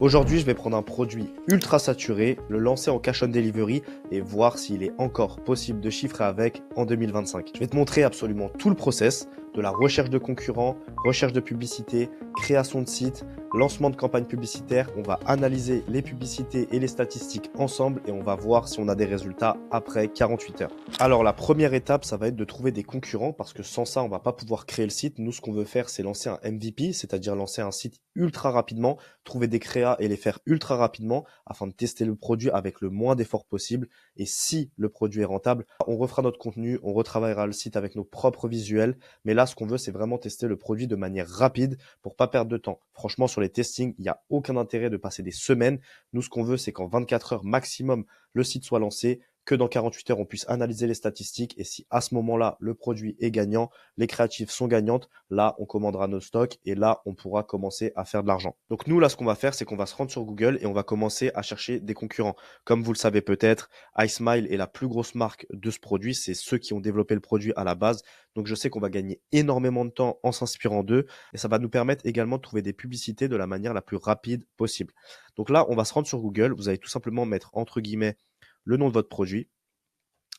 Aujourd'hui, je vais prendre un produit ultra saturé, le lancer en cash on delivery et voir s'il est encore possible de chiffrer avec en 2025. Je vais te montrer absolument tout le process, de la recherche de concurrents, recherche de publicité, création de site, lancement de campagne publicitaire. On va analyser les publicités et les statistiques ensemble et on va voir si on a des résultats après 48 heures. Alors la première étape, ça va être de trouver des concurrents parce que sans ça, on va pas pouvoir créer le site. Nous, ce qu'on veut faire, c'est lancer un MVP, c'est-à-dire lancer un site ultra rapidement, trouver des créas et les faire ultra rapidement afin de tester le produit avec le moins d'efforts possible. Et si le produit est rentable, on refera notre contenu, on retravaillera le site avec nos propres visuels. Mais là, ce qu'on veut, c'est vraiment tester le produit de manière rapide pour pas perdre de temps. Franchement, sur les testings, il n'y a aucun intérêt de passer des semaines. Nous, ce qu'on veut, c'est qu'en 24 heures maximum, le site soit lancé, que dans 48 heures, on puisse analyser les statistiques. Et si à ce moment-là, le produit est gagnant, les créatives sont gagnantes, là, on commandera nos stocks et là, on pourra commencer à faire de l'argent. Donc nous, là, ce qu'on va faire, c'est qu'on va se rendre sur Google et on va commencer à chercher des concurrents. Comme vous le savez peut-être, iSmile est la plus grosse marque de ce produit. C'est ceux qui ont développé le produit à la base. Donc je sais qu'on va gagner énormément de temps en s'inspirant d'eux et ça va nous permettre également de trouver des publicités de la manière la plus rapide possible. Donc là, on va se rendre sur Google. Vous allez tout simplement mettre entre guillemets le nom de votre produit.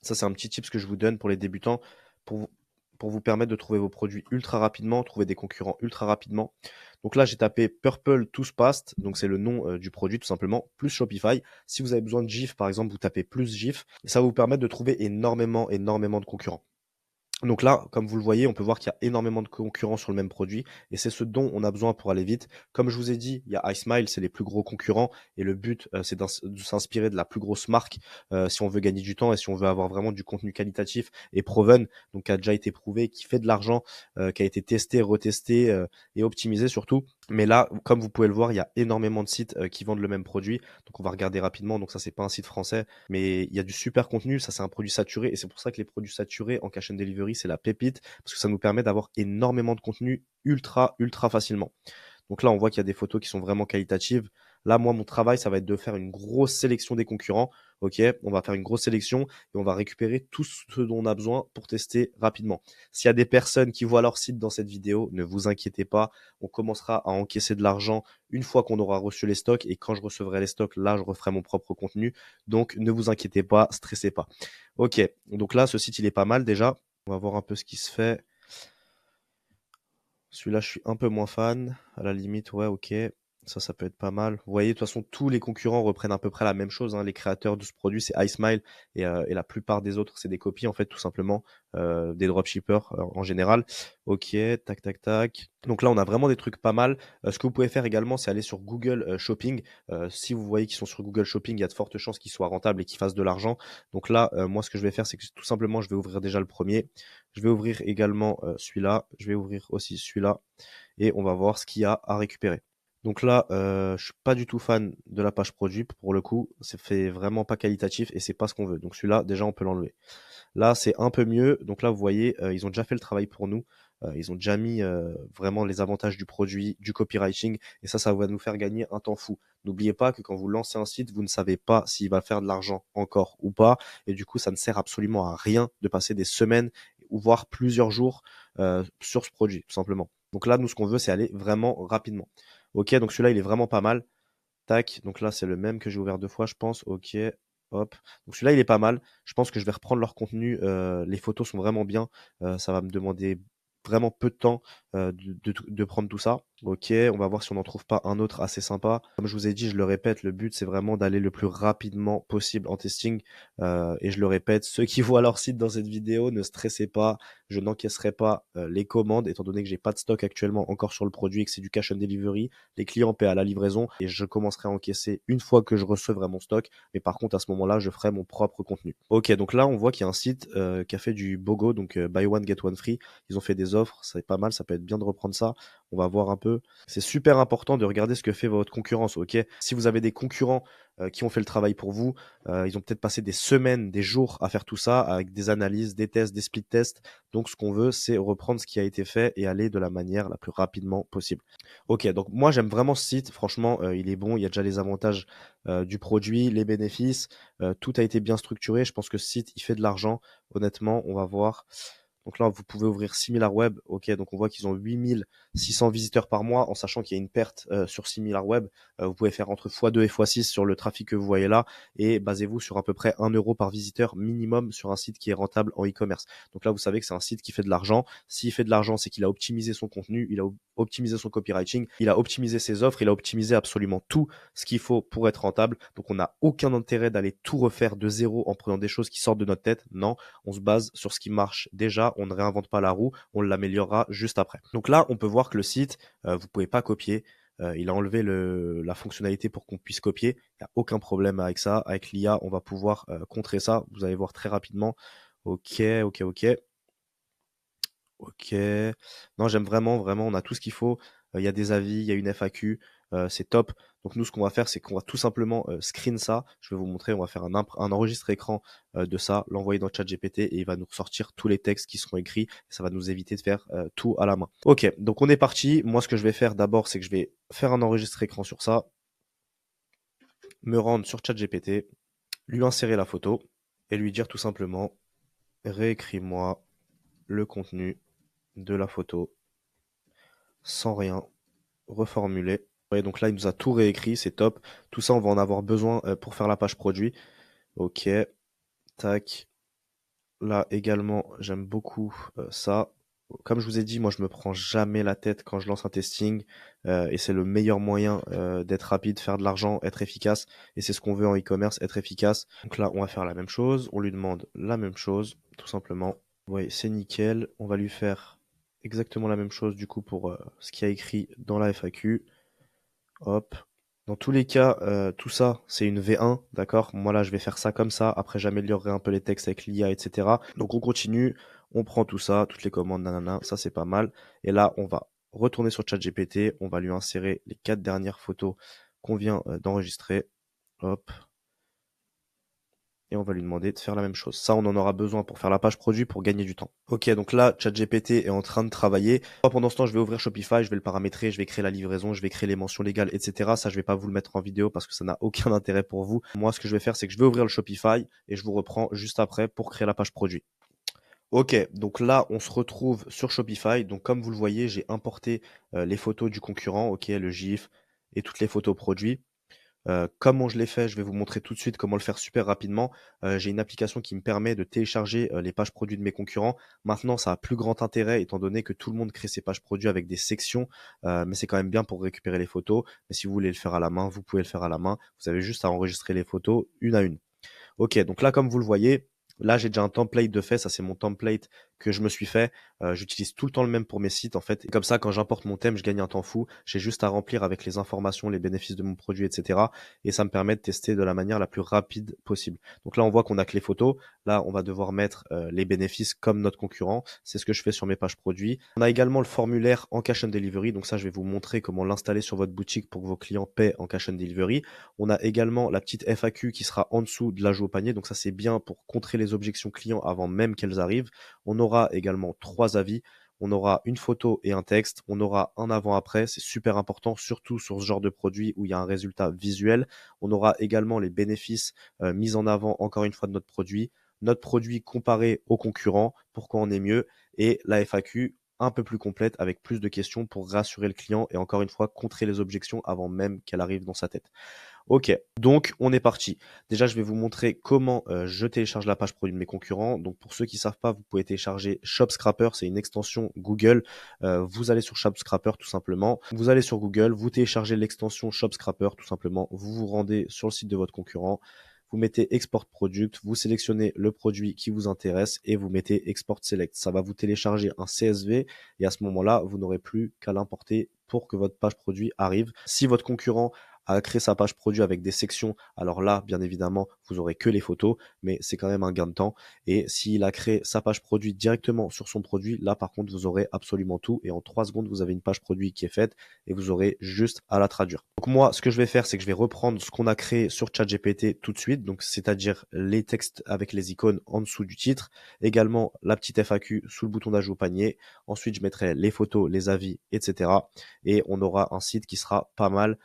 Ça, c'est un petit tips que je vous donne pour les débutants pour vous, pour vous permettre de trouver vos produits ultra rapidement, trouver des concurrents ultra rapidement. Donc là, j'ai tapé Purple Toothpaste, donc c'est le nom du produit tout simplement, plus Shopify. Si vous avez besoin de GIF, par exemple, vous tapez plus GIF et ça va vous permettre de trouver énormément de concurrents. Donc là, comme vous le voyez, on peut voir qu'il y a énormément de concurrents sur le même produit et c'est ce dont on a besoin pour aller vite. Comme je vous ai dit, il y a iSmile, c'est les plus gros concurrents et le but, c'est de s'inspirer de la plus grosse marque si on veut gagner du temps et si on veut avoir vraiment du contenu qualitatif et proven, donc qui a déjà été prouvé, qui fait de l'argent, qui a été testé, retesté et optimisé surtout. Mais là, comme vous pouvez le voir, il y a énormément de sites qui vendent le même produit. Donc on va regarder rapidement. Donc ça, c'est pas un site français, mais il y a du super contenu. Ça, c'est un produit saturé et c'est pour ça que les produits saturés en cash and delivery, c'est la pépite parce que ça nous permet d'avoir énormément de contenu ultra facilement. Donc là, on voit qu'il y a des photos qui sont vraiment qualitatives. Là, moi, mon travail, ça va être de faire une grosse sélection des concurrents. OK, on va faire une grosse sélection et on va récupérer tout ce dont on a besoin pour tester rapidement. S'il y a des personnes qui voient leur site dans cette vidéo, ne vous inquiétez pas. On commencera à encaisser de l'argent une fois qu'on aura reçu les stocks et quand je recevrai les stocks, là, je referai mon propre contenu. Donc, ne vous inquiétez pas, stressez pas. OK, donc là, ce site, il est pas mal déjà. On va voir un peu ce qui se fait. Celui-là, je suis un peu moins fan. À la limite, ouais, OK. Ça peut être pas mal. Vous voyez, de toute façon, tous les concurrents reprennent à peu près la même chose, hein. Les créateurs de ce produit, c'est iSmile et la plupart des autres, c'est des copies, en fait, tout simplement, des dropshippers en général. OK, tac, tac, tac. Donc là, on a vraiment des trucs pas mal. Ce que vous pouvez faire également, c'est aller sur Google Shopping. Si vous voyez qu'ils sont sur Google Shopping, il y a de fortes chances qu'ils soient rentables et qu'ils fassent de l'argent. Donc là, moi, ce que je vais faire, c'est que tout simplement, je vais ouvrir déjà le premier. Je vais ouvrir également celui-là. Je vais ouvrir aussi celui-là et on va voir ce qu'il y a à récupérer. Donc là, je suis pas du tout fan de la page produit pour le coup, c'est fait vraiment pas qualitatif et c'est pas ce qu'on veut. Donc celui-là, déjà, on peut l'enlever. Là, c'est un peu mieux. Donc là, vous voyez, ils ont déjà fait le travail pour nous. Ils ont déjà mis vraiment les avantages du produit, du copywriting et ça va nous faire gagner un temps fou. N'oubliez pas que quand vous lancez un site, vous ne savez pas s'il va faire de l'argent encore ou pas et du coup, ça ne sert absolument à rien de passer des semaines ou voire plusieurs jours sur ce produit, tout simplement. Donc là, nous, ce qu'on veut, c'est aller vraiment rapidement. OK, donc celui-là, il est vraiment pas mal. Tac, donc là, c'est le même que j'ai ouvert 2 fois, je pense. OK, hop. Donc celui-là, il est pas mal. Je pense que je vais reprendre leur contenu. Les photos sont vraiment bien. Ça va me demander vraiment peu de temps de prendre tout ça. OK, on va voir si on n'en trouve pas un autre assez sympa. Comme je vous ai dit, je le répète, le but, c'est vraiment d'aller le plus rapidement possible en testing. Et je le répète, ceux qui voient leur site dans cette vidéo, ne stressez pas. Je n'encaisserai pas les commandes, étant donné que j'ai pas de stock actuellement encore sur le produit et que c'est du cash on delivery. Les clients paient à la livraison et je commencerai à encaisser une fois que je recevrai mon stock. Mais par contre, à ce moment-là, je ferai mon propre contenu. OK, donc là, on voit qu'il y a un site qui a fait du BOGO, donc buy one, get one free. Ils ont fait des offres, c'est pas mal, ça peut être bien de reprendre ça. On va voir un peu. C'est super important de regarder ce que fait votre concurrence, OK? Si vous avez des concurrents qui ont fait le travail pour vous, ils ont peut-être passé des semaines, des jours à faire tout ça avec des analyses, des tests, des split tests. Donc ce qu'on veut, c'est reprendre ce qui a été fait et aller de la manière la plus rapidement possible. OK, donc moi j'aime vraiment ce site. Franchement, il est bon, il y a déjà les avantages du produit, les bénéfices, tout a été bien structuré. Je pense que ce site, il fait de l'argent. Honnêtement, on va voir. Donc là, vous pouvez ouvrir SimilarWeb. OK, donc on voit qu'ils ont 8600 visiteurs par mois, en sachant qu'il y a une perte sur SimilarWeb. Vous pouvez faire entre x2 et x6 sur le trafic que vous voyez là et basez-vous sur à peu près 1 euro par visiteur minimum sur un site qui est rentable en e-commerce. Donc là, vous savez que c'est un site qui fait de l'argent. S'il fait de l'argent, c'est qu'il a optimisé son contenu, il a optimisé son copywriting, il a optimisé ses offres, il a optimisé absolument tout ce qu'il faut pour être rentable. Donc on n'a aucun intérêt d'aller tout refaire de zéro en prenant des choses qui sortent de notre tête. Non, on se base sur ce qui marche déjà, on ne réinvente pas la roue, on l'améliorera juste après. Donc là, on peut voir que le site, vous pouvez pas copier. Il a enlevé la fonctionnalité pour qu'on puisse copier. Il n'y a aucun problème avec ça. Avec l'IA, on va pouvoir contrer ça. Vous allez voir très rapidement. Ok, ok, ok. Ok. Non, j'aime vraiment, vraiment, on a tout ce qu'il faut. Il y a des avis, il y a une FAQ, c'est top. Donc nous, ce qu'on va faire, c'est qu'on va tout simplement screen ça. Je vais vous montrer, on va faire un enregistre écran de ça, l'envoyer dans ChatGPT et il va nous ressortir tous les textes qui seront écrits. Et ça va nous éviter de faire tout à la main. Ok, donc on est parti. Moi, ce que je vais faire d'abord, c'est que je vais faire un enregistre écran sur ça, me rendre sur ChatGPT, lui insérer la photo et lui dire tout simplement, réécris-moi le contenu de la photo sans rien reformuler. Ouais, donc là, il nous a tout réécrit, c'est top. Tout ça, on va en avoir besoin pour faire la page produit. Ok, tac. Là également, j'aime beaucoup ça. Comme je vous ai dit, moi, je me prends jamais la tête quand je lance un testing et c'est le meilleur moyen d'être rapide, faire de l'argent, être efficace. Et c'est ce qu'on veut en e-commerce, être efficace. Donc là, on va faire la même chose. On lui demande la même chose, tout simplement. Oui, c'est nickel. On va lui faire exactement la même chose du coup pour ce qu'il y a écrit dans la FAQ. Hop. Dans tous les cas, tout ça, c'est une V1, d'accord? Moi là, je vais faire ça comme ça. Après, j'améliorerai un peu les textes avec l'IA, etc. Donc on continue, on prend tout ça, toutes les commandes, nanana, ça c'est pas mal. Et là, on va retourner sur ChatGPT, on va lui insérer les 4 dernières photos qu'on vient d'enregistrer. Hop. Et on va lui demander de faire la même chose. Ça, on en aura besoin pour faire la page produit pour gagner du temps. Ok, donc là, ChatGPT est en train de travailler. Pendant ce temps, je vais ouvrir Shopify, je vais le paramétrer, je vais créer la livraison, je vais créer les mentions légales, etc. Ça, je vais pas vous le mettre en vidéo parce que ça n'a aucun intérêt pour vous. Moi, ce que je vais faire, c'est que je vais ouvrir le Shopify et je vous reprends juste après pour créer la page produit. Ok, donc là, on se retrouve sur Shopify. Donc, comme vous le voyez, j'ai importé les photos du concurrent, ok, le GIF et toutes les photos produits. Comment je l'ai fait, je vais vous montrer tout de suite comment le faire super rapidement. J'ai une application qui me permet de télécharger les pages produits de mes concurrents. Maintenant, ça a plus grand intérêt étant donné que tout le monde crée ses pages produits avec des sections, mais c'est quand même bien pour récupérer les photos. Mais si vous voulez le faire à la main, vous pouvez le faire à la main. Vous avez juste à enregistrer les photos une à une. Ok, donc là, comme vous le voyez, là, j'ai déjà un template de fait. Ça, c'est mon template que je me suis fait. J'utilise tout le temps le même pour mes sites, en fait. Et comme ça, quand j'importe mon thème, je gagne un temps fou. J'ai juste à remplir avec les informations, les bénéfices de mon produit, etc. Et ça me permet de tester de la manière la plus rapide possible. Donc là, on voit qu'on a que les photos. Là, on va devoir mettre les bénéfices comme notre concurrent. C'est ce que je fais sur mes pages produits. On a également le formulaire en cash on delivery. Donc ça, je vais vous montrer comment l'installer sur votre boutique pour que vos clients paient en cash on delivery. On a également la petite FAQ qui sera en dessous de l'ajout au panier. Donc ça, c'est bien pour contrer les objections clients avant même qu'elles arrivent. On aura également 3 avis. On aura une photo et un texte. On aura un avant-après. C'est super important, surtout sur ce genre de produit où il y a un résultat visuel. On aura également les bénéfices mis en avant, encore une fois, de notre produit comparé aux concurrents, pourquoi on est mieux, et la FAQ un peu plus complète avec plus de questions pour rassurer le client et encore une fois contrer les objections avant même qu'elles arrivent dans sa tête. Ok, donc on est parti. Déjà, je vais vous montrer comment je télécharge la page produit de mes concurrents. Donc pour ceux qui savent pas, vous pouvez télécharger ShopScraper, c'est une extension Google. Vous allez sur ShopScraper tout simplement. Vous allez sur Google, vous téléchargez l'extension ShopScraper tout simplement. Vous vous rendez sur le site de votre concurrent. Vous mettez Export Product, vous sélectionnez le produit qui vous intéresse et vous mettez Export Select. Ça va vous télécharger un CSV et à ce moment-là, vous n'aurez plus qu'à l'importer pour que votre page produit arrive. Si votre concurrent a créé sa page produit avec des sections, alors là, bien évidemment, vous aurez que les photos, mais c'est quand même un gain de temps. Et s'il a créé sa page produit directement sur son produit, là, par contre, vous aurez absolument tout. Et en 3 secondes, vous avez une page produit qui est faite et vous aurez juste à la traduire. Donc moi, ce que je vais faire, c'est que je vais reprendre ce qu'on a créé sur ChatGPT tout de suite. Donc, c'est-à-dire les textes avec les icônes en dessous du titre. Également, la petite FAQ sous le bouton d'ajout au panier. Ensuite, je mettrai les photos, les avis, etc. Et on aura un site qui sera pas mal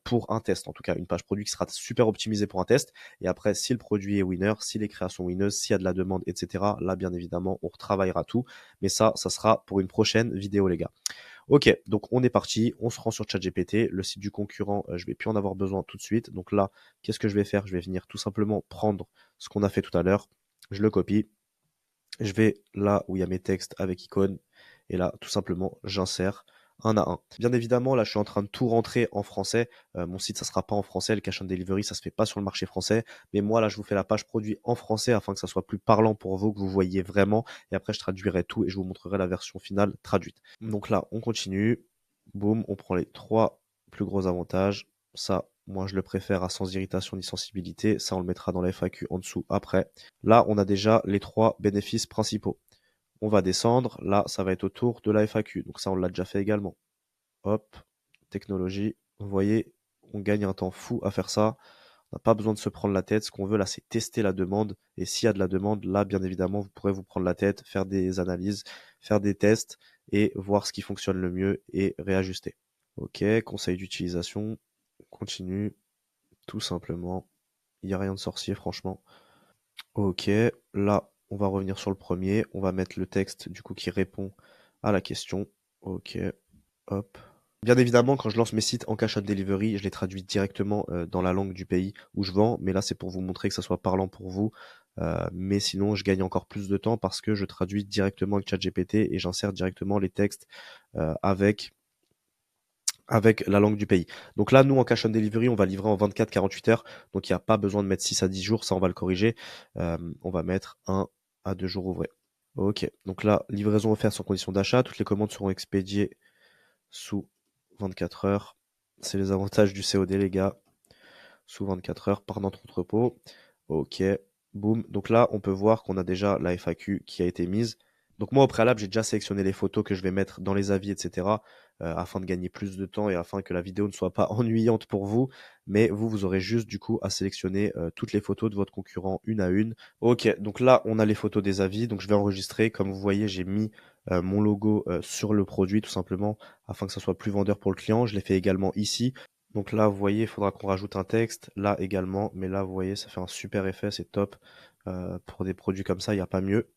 pour un test. En tout cas, une page produit qui sera super optimisée pour un test. Et après, si le produit est winner, si les créations winneuses, s'il y a de la demande, etc., là, bien évidemment, on retravaillera tout. Mais ça sera pour une prochaine vidéo, les gars. Ok, donc on est parti, on se rend sur ChatGPT, le site du concurrent, je vais plus en avoir besoin tout de suite. Donc là, qu'est-ce que je vais faire? Je vais venir tout simplement prendre ce qu'on a fait tout à l'heure, je le copie, je vais là où il y a mes textes avec icône, et là, tout simplement, j'insère un à un. Bien évidemment, là, je suis en train de tout rentrer en français. Mon site, ça sera pas en français. Le cash and delivery, ça se fait pas sur le marché français. Mais moi, là, je vous fais la page produit en français afin que ça soit plus parlant pour vous, que vous voyez vraiment. Et après, je traduirai tout et je vous montrerai la version finale traduite. Donc là, on continue. Boum, on prend les 3 plus gros avantages. Ça, moi, je le préfère à sans irritation ni sensibilité. Ça, on le mettra dans la FAQ en dessous après. Là, on a déjà les 3 bénéfices principaux. On va descendre. Là, ça va être autour de la FAQ. Donc ça, on l'a déjà fait également. Hop, technologie. Vous voyez, on gagne un temps fou à faire ça. On n'a pas besoin de se prendre la tête. Ce qu'on veut là, c'est tester la demande. Et s'il y a de la demande, là, bien évidemment, vous pourrez vous prendre la tête, faire des analyses, faire des tests et voir ce qui fonctionne le mieux et réajuster. Ok, conseil d'utilisation. On continue, tout simplement. Il n'y a rien de sorcier, franchement. Ok, là, on va revenir sur le premier. On va mettre le texte, du coup, qui répond à la question. Ok, hop. Bien évidemment, quand je lance mes sites en cash and delivery, je les traduis directement dans la langue du pays où je vends. Mais là, c'est pour vous montrer que ça soit parlant pour vous. Mais sinon, je gagne encore plus de temps parce que je traduis directement avec ChatGPT et j'insère directement les textes avec la langue du pays. Donc là, nous, en cash on delivery, on va livrer en 24-48 heures. Donc, il n'y a pas besoin de mettre 6 à 10 jours. Ça, on va le corriger. On va mettre 1 à 2 jours ouvrés. Ok. Donc là, livraison offerte sans condition d'achat. Toutes les commandes seront expédiées sous 24 heures. C'est les avantages du COD, les gars. Sous 24 heures par notre entrepôt. Ok. Boum. Donc là, on peut voir qu'on a déjà la FAQ qui a été mise. Donc moi, au préalable, j'ai déjà sélectionné les photos que je vais mettre dans les avis, etc., afin de gagner plus de temps et afin que la vidéo ne soit pas ennuyante pour vous. Mais vous, vous aurez juste du coup à sélectionner toutes les photos de votre concurrent une à une. Ok, donc là, on a les photos des avis. Donc je vais enregistrer. Comme vous voyez, j'ai mis mon logo sur le produit tout simplement afin que ça soit plus vendeur pour le client. Je l'ai fait également ici. Donc là, vous voyez, il faudra qu'on rajoute un texte. Là également. Mais là, vous voyez, ça fait un super effet. C'est top. Pour des produits comme ça, il n'y a pas mieux.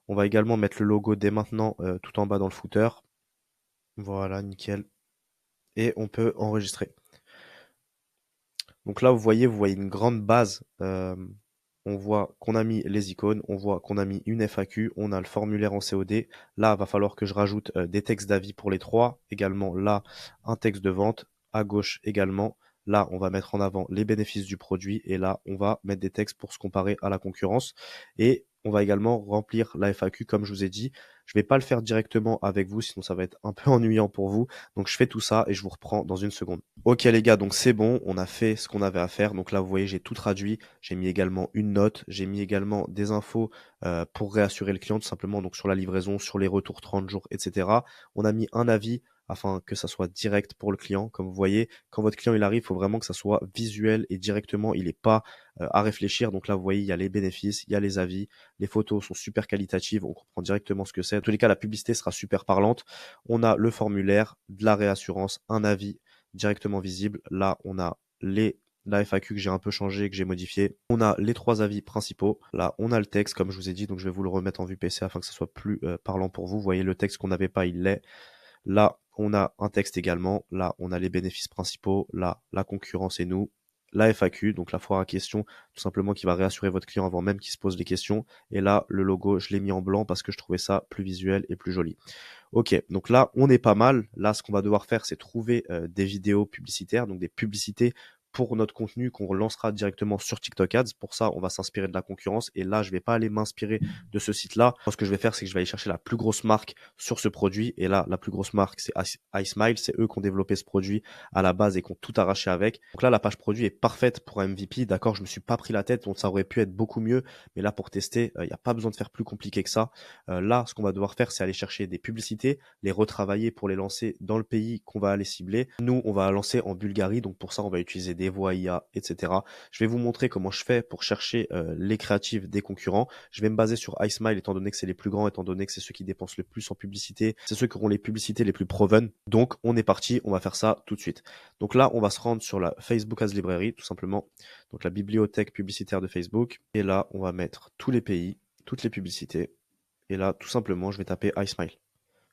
On va également mettre le logo dès maintenant tout en bas dans le footer. Voilà, nickel. Et on peut enregistrer. Donc là, vous voyez une grande base. On voit qu'on a mis les icônes, on voit qu'on a mis une FAQ, on a le formulaire en COD. Là, il va falloir que je rajoute des textes d'avis pour les 3. Également, là, un texte de vente. À gauche également. Là, on va mettre en avant les bénéfices du produit. Et là, on va mettre des textes pour se comparer à la concurrence. Et on va également remplir la FAQ, comme je vous ai dit. Je vais pas le faire directement avec vous, sinon ça va être un peu ennuyant pour vous. Donc je fais tout ça et je vous reprends dans une seconde. Ok les gars, donc c'est bon, on a fait ce qu'on avait à faire. Donc là, vous voyez, j'ai tout traduit. J'ai mis également une note, j'ai mis également des infos pour réassurer le client tout simplement, donc sur la livraison, sur les retours 30 jours, etc. On a mis un avis afin que ça soit direct pour le client. Comme vous voyez, quand votre client il arrive, il faut vraiment que ça soit visuel et directement, il n'est pas à réfléchir. Donc là, vous voyez, il y a les bénéfices, il y a les avis, les photos sont super qualitatives, on comprend directement ce que c'est. En tous les cas, la publicité sera super parlante. On a le formulaire, de la réassurance, un avis directement visible. Là, on a la FAQ que j'ai un peu changé, que j'ai modifié. On a les 3 avis principaux. Là, on a le texte, comme je vous ai dit, donc je vais vous le remettre en vue PC afin que ça soit plus parlant pour vous. Vous voyez, le texte qu'on n'avait pas, il l'est. Là, on a un texte également. Là, on a les bénéfices principaux. Là, la concurrence et nous. La FAQ, donc la foire à questions, tout simplement qui va réassurer votre client avant même qu'il se pose les questions. Et là, le logo, je l'ai mis en blanc parce que je trouvais ça plus visuel et plus joli. Ok, donc là, on est pas mal. Là, ce qu'on va devoir faire, c'est trouver des vidéos publicitaires, donc des publicités pour notre contenu qu'on relancera directement sur TikTok Ads. Pour ça, on va s'inspirer de la concurrence. Et là, je vais pas aller m'inspirer de ce site-là. Ce que je vais faire, c'est que je vais aller chercher la plus grosse marque sur ce produit. Et là, la plus grosse marque, c'est iSmile. C'est eux qui ont développé ce produit à la base et qui ont tout arraché avec. Donc là, la page produit est parfaite pour un MVP. D'accord, je me suis pas pris la tête. Donc ça aurait pu être beaucoup mieux. Mais là, pour tester, il n'y a pas besoin de faire plus compliqué que ça. Là, ce qu'on va devoir faire, c'est aller chercher des publicités, les retravailler pour les lancer dans le pays qu'on va aller cibler. Nous, on va lancer en Bulgarie. Donc pour ça, on va utiliser des les voix IA, etc. Je vais vous montrer comment je fais pour chercher les créatives des concurrents. Je vais me baser sur iSmile étant donné que c'est les plus grands, étant donné que c'est ceux qui dépensent le plus en publicité, c'est ceux qui auront les publicités les plus proven. Donc on est parti, on va faire ça tout de suite. Donc là, on va se rendre sur la Facebook Ads Library, tout simplement. Donc la bibliothèque publicitaire de Facebook. Et là, on va mettre tous les pays, toutes les publicités. Et là, tout simplement, je vais taper iSmile.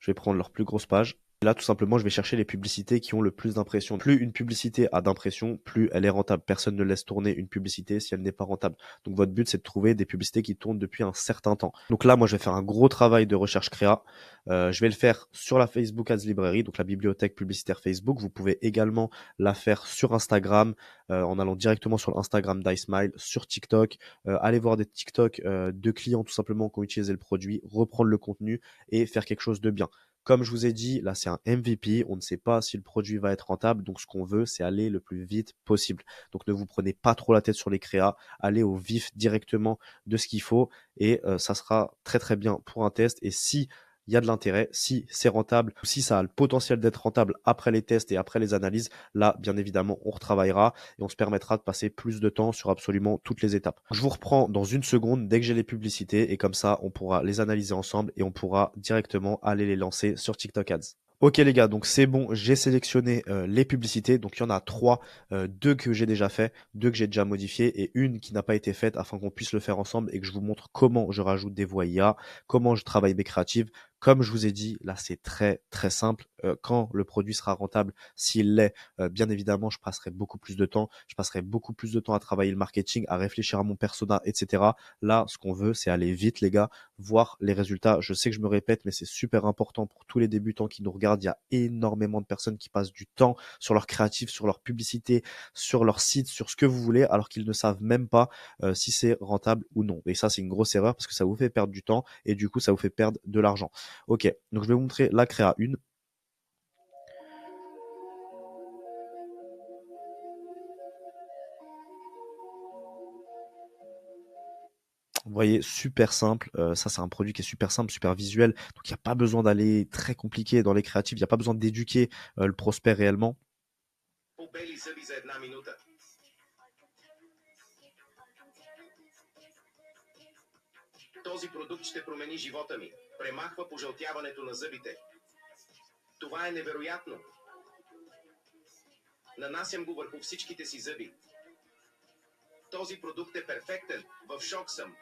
Je vais prendre leur plus grosse page. Et là, tout simplement, je vais chercher les publicités qui ont le plus d'impressions. Plus une publicité a d'impressions, plus elle est rentable. Personne ne laisse tourner une publicité si elle n'est pas rentable. Donc votre but, c'est de trouver des publicités qui tournent depuis un certain temps. Donc là, moi, je vais faire un gros travail de recherche créa. Je vais le faire sur la Facebook Ads Library, donc la bibliothèque publicitaire Facebook. Vous pouvez également la faire sur Instagram, en allant directement sur l'Instagram d'iSmile, sur TikTok. Aller voir des TikTok de clients tout simplement qui ont utilisé le produit, reprendre le contenu et faire quelque chose de bien. Comme je vous ai dit, là, c'est un MVP. On ne sait pas si le produit va être rentable. Donc, ce qu'on veut, c'est aller le plus vite possible. Donc, ne vous prenez pas trop la tête sur les créas. Allez au vif directement de ce qu'il faut et ça sera très, très bien pour un test. Et si il y a de l'intérêt, si c'est rentable, si ça a le potentiel d'être rentable après les tests et après les analyses, là, bien évidemment, on retravaillera et on se permettra de passer plus de temps sur absolument toutes les étapes. Je vous reprends dans une seconde dès que j'ai les publicités et comme ça, on pourra les analyser ensemble et on pourra directement aller les lancer sur TikTok Ads. Ok les gars, donc c'est bon, j'ai sélectionné les publicités. Donc il y en a trois, deux que j'ai déjà fait, deux que j'ai déjà modifiées et une qui n'a pas été faite afin qu'on puisse le faire ensemble et que je vous montre comment je rajoute des voix IA, comment je travaille mes créatives. Comme je vous ai dit, là c'est très très simple. Quand le produit sera rentable, s'il l'est, bien évidemment, je passerai beaucoup plus de temps. Je passerai beaucoup plus de temps à travailler le marketing, à réfléchir à mon persona, etc. Là, ce qu'on veut, c'est aller vite, les gars, voir les résultats. Je sais que je me répète, mais c'est super important pour tous les débutants qui nous regardent. Il y a énormément de personnes qui passent du temps sur leur créatif, sur leur publicité, sur leur site, sur ce que vous voulez, alors qu'ils ne savent même pas si c'est rentable ou non. Et ça, c'est une grosse erreur parce que ça vous fait perdre du temps et du coup, ça vous fait perdre de l'argent. Ok, donc je vais vous montrer la créa 1. Vous voyez, super simple. Ça, c'est un produit qui est super simple, super visuel. Donc, il n'y a pas besoin d'aller très compliqué dans les créatifs. Il n'y a pas besoin d'éduquer le prospect réellement. Побели зъби за една минута. Този продукт ще промени живота ми. Премахва пожълтяването на зъбите. Това е невероятно. Нанасям го върху всичките си зъби. Този продукт е перфектен. В шок съм.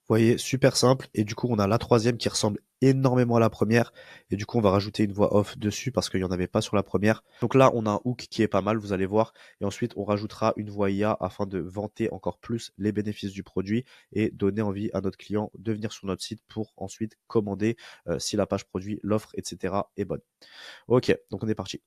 Vous voyez, super simple. Et du coup, on a la troisième qui ressemble énormément à la première. Et du coup, on va rajouter une voix off dessus parce qu'il n'y en avait pas sur la première. Donc là, on a un hook qui est pas mal, vous allez voir. Et ensuite, on rajoutera une voix IA afin de vanter encore plus les bénéfices du produit et donner envie à notre client de venir sur notre site pour ensuite commander si la page produit, l'offre, etc. est bonne. Ok, donc on est parti.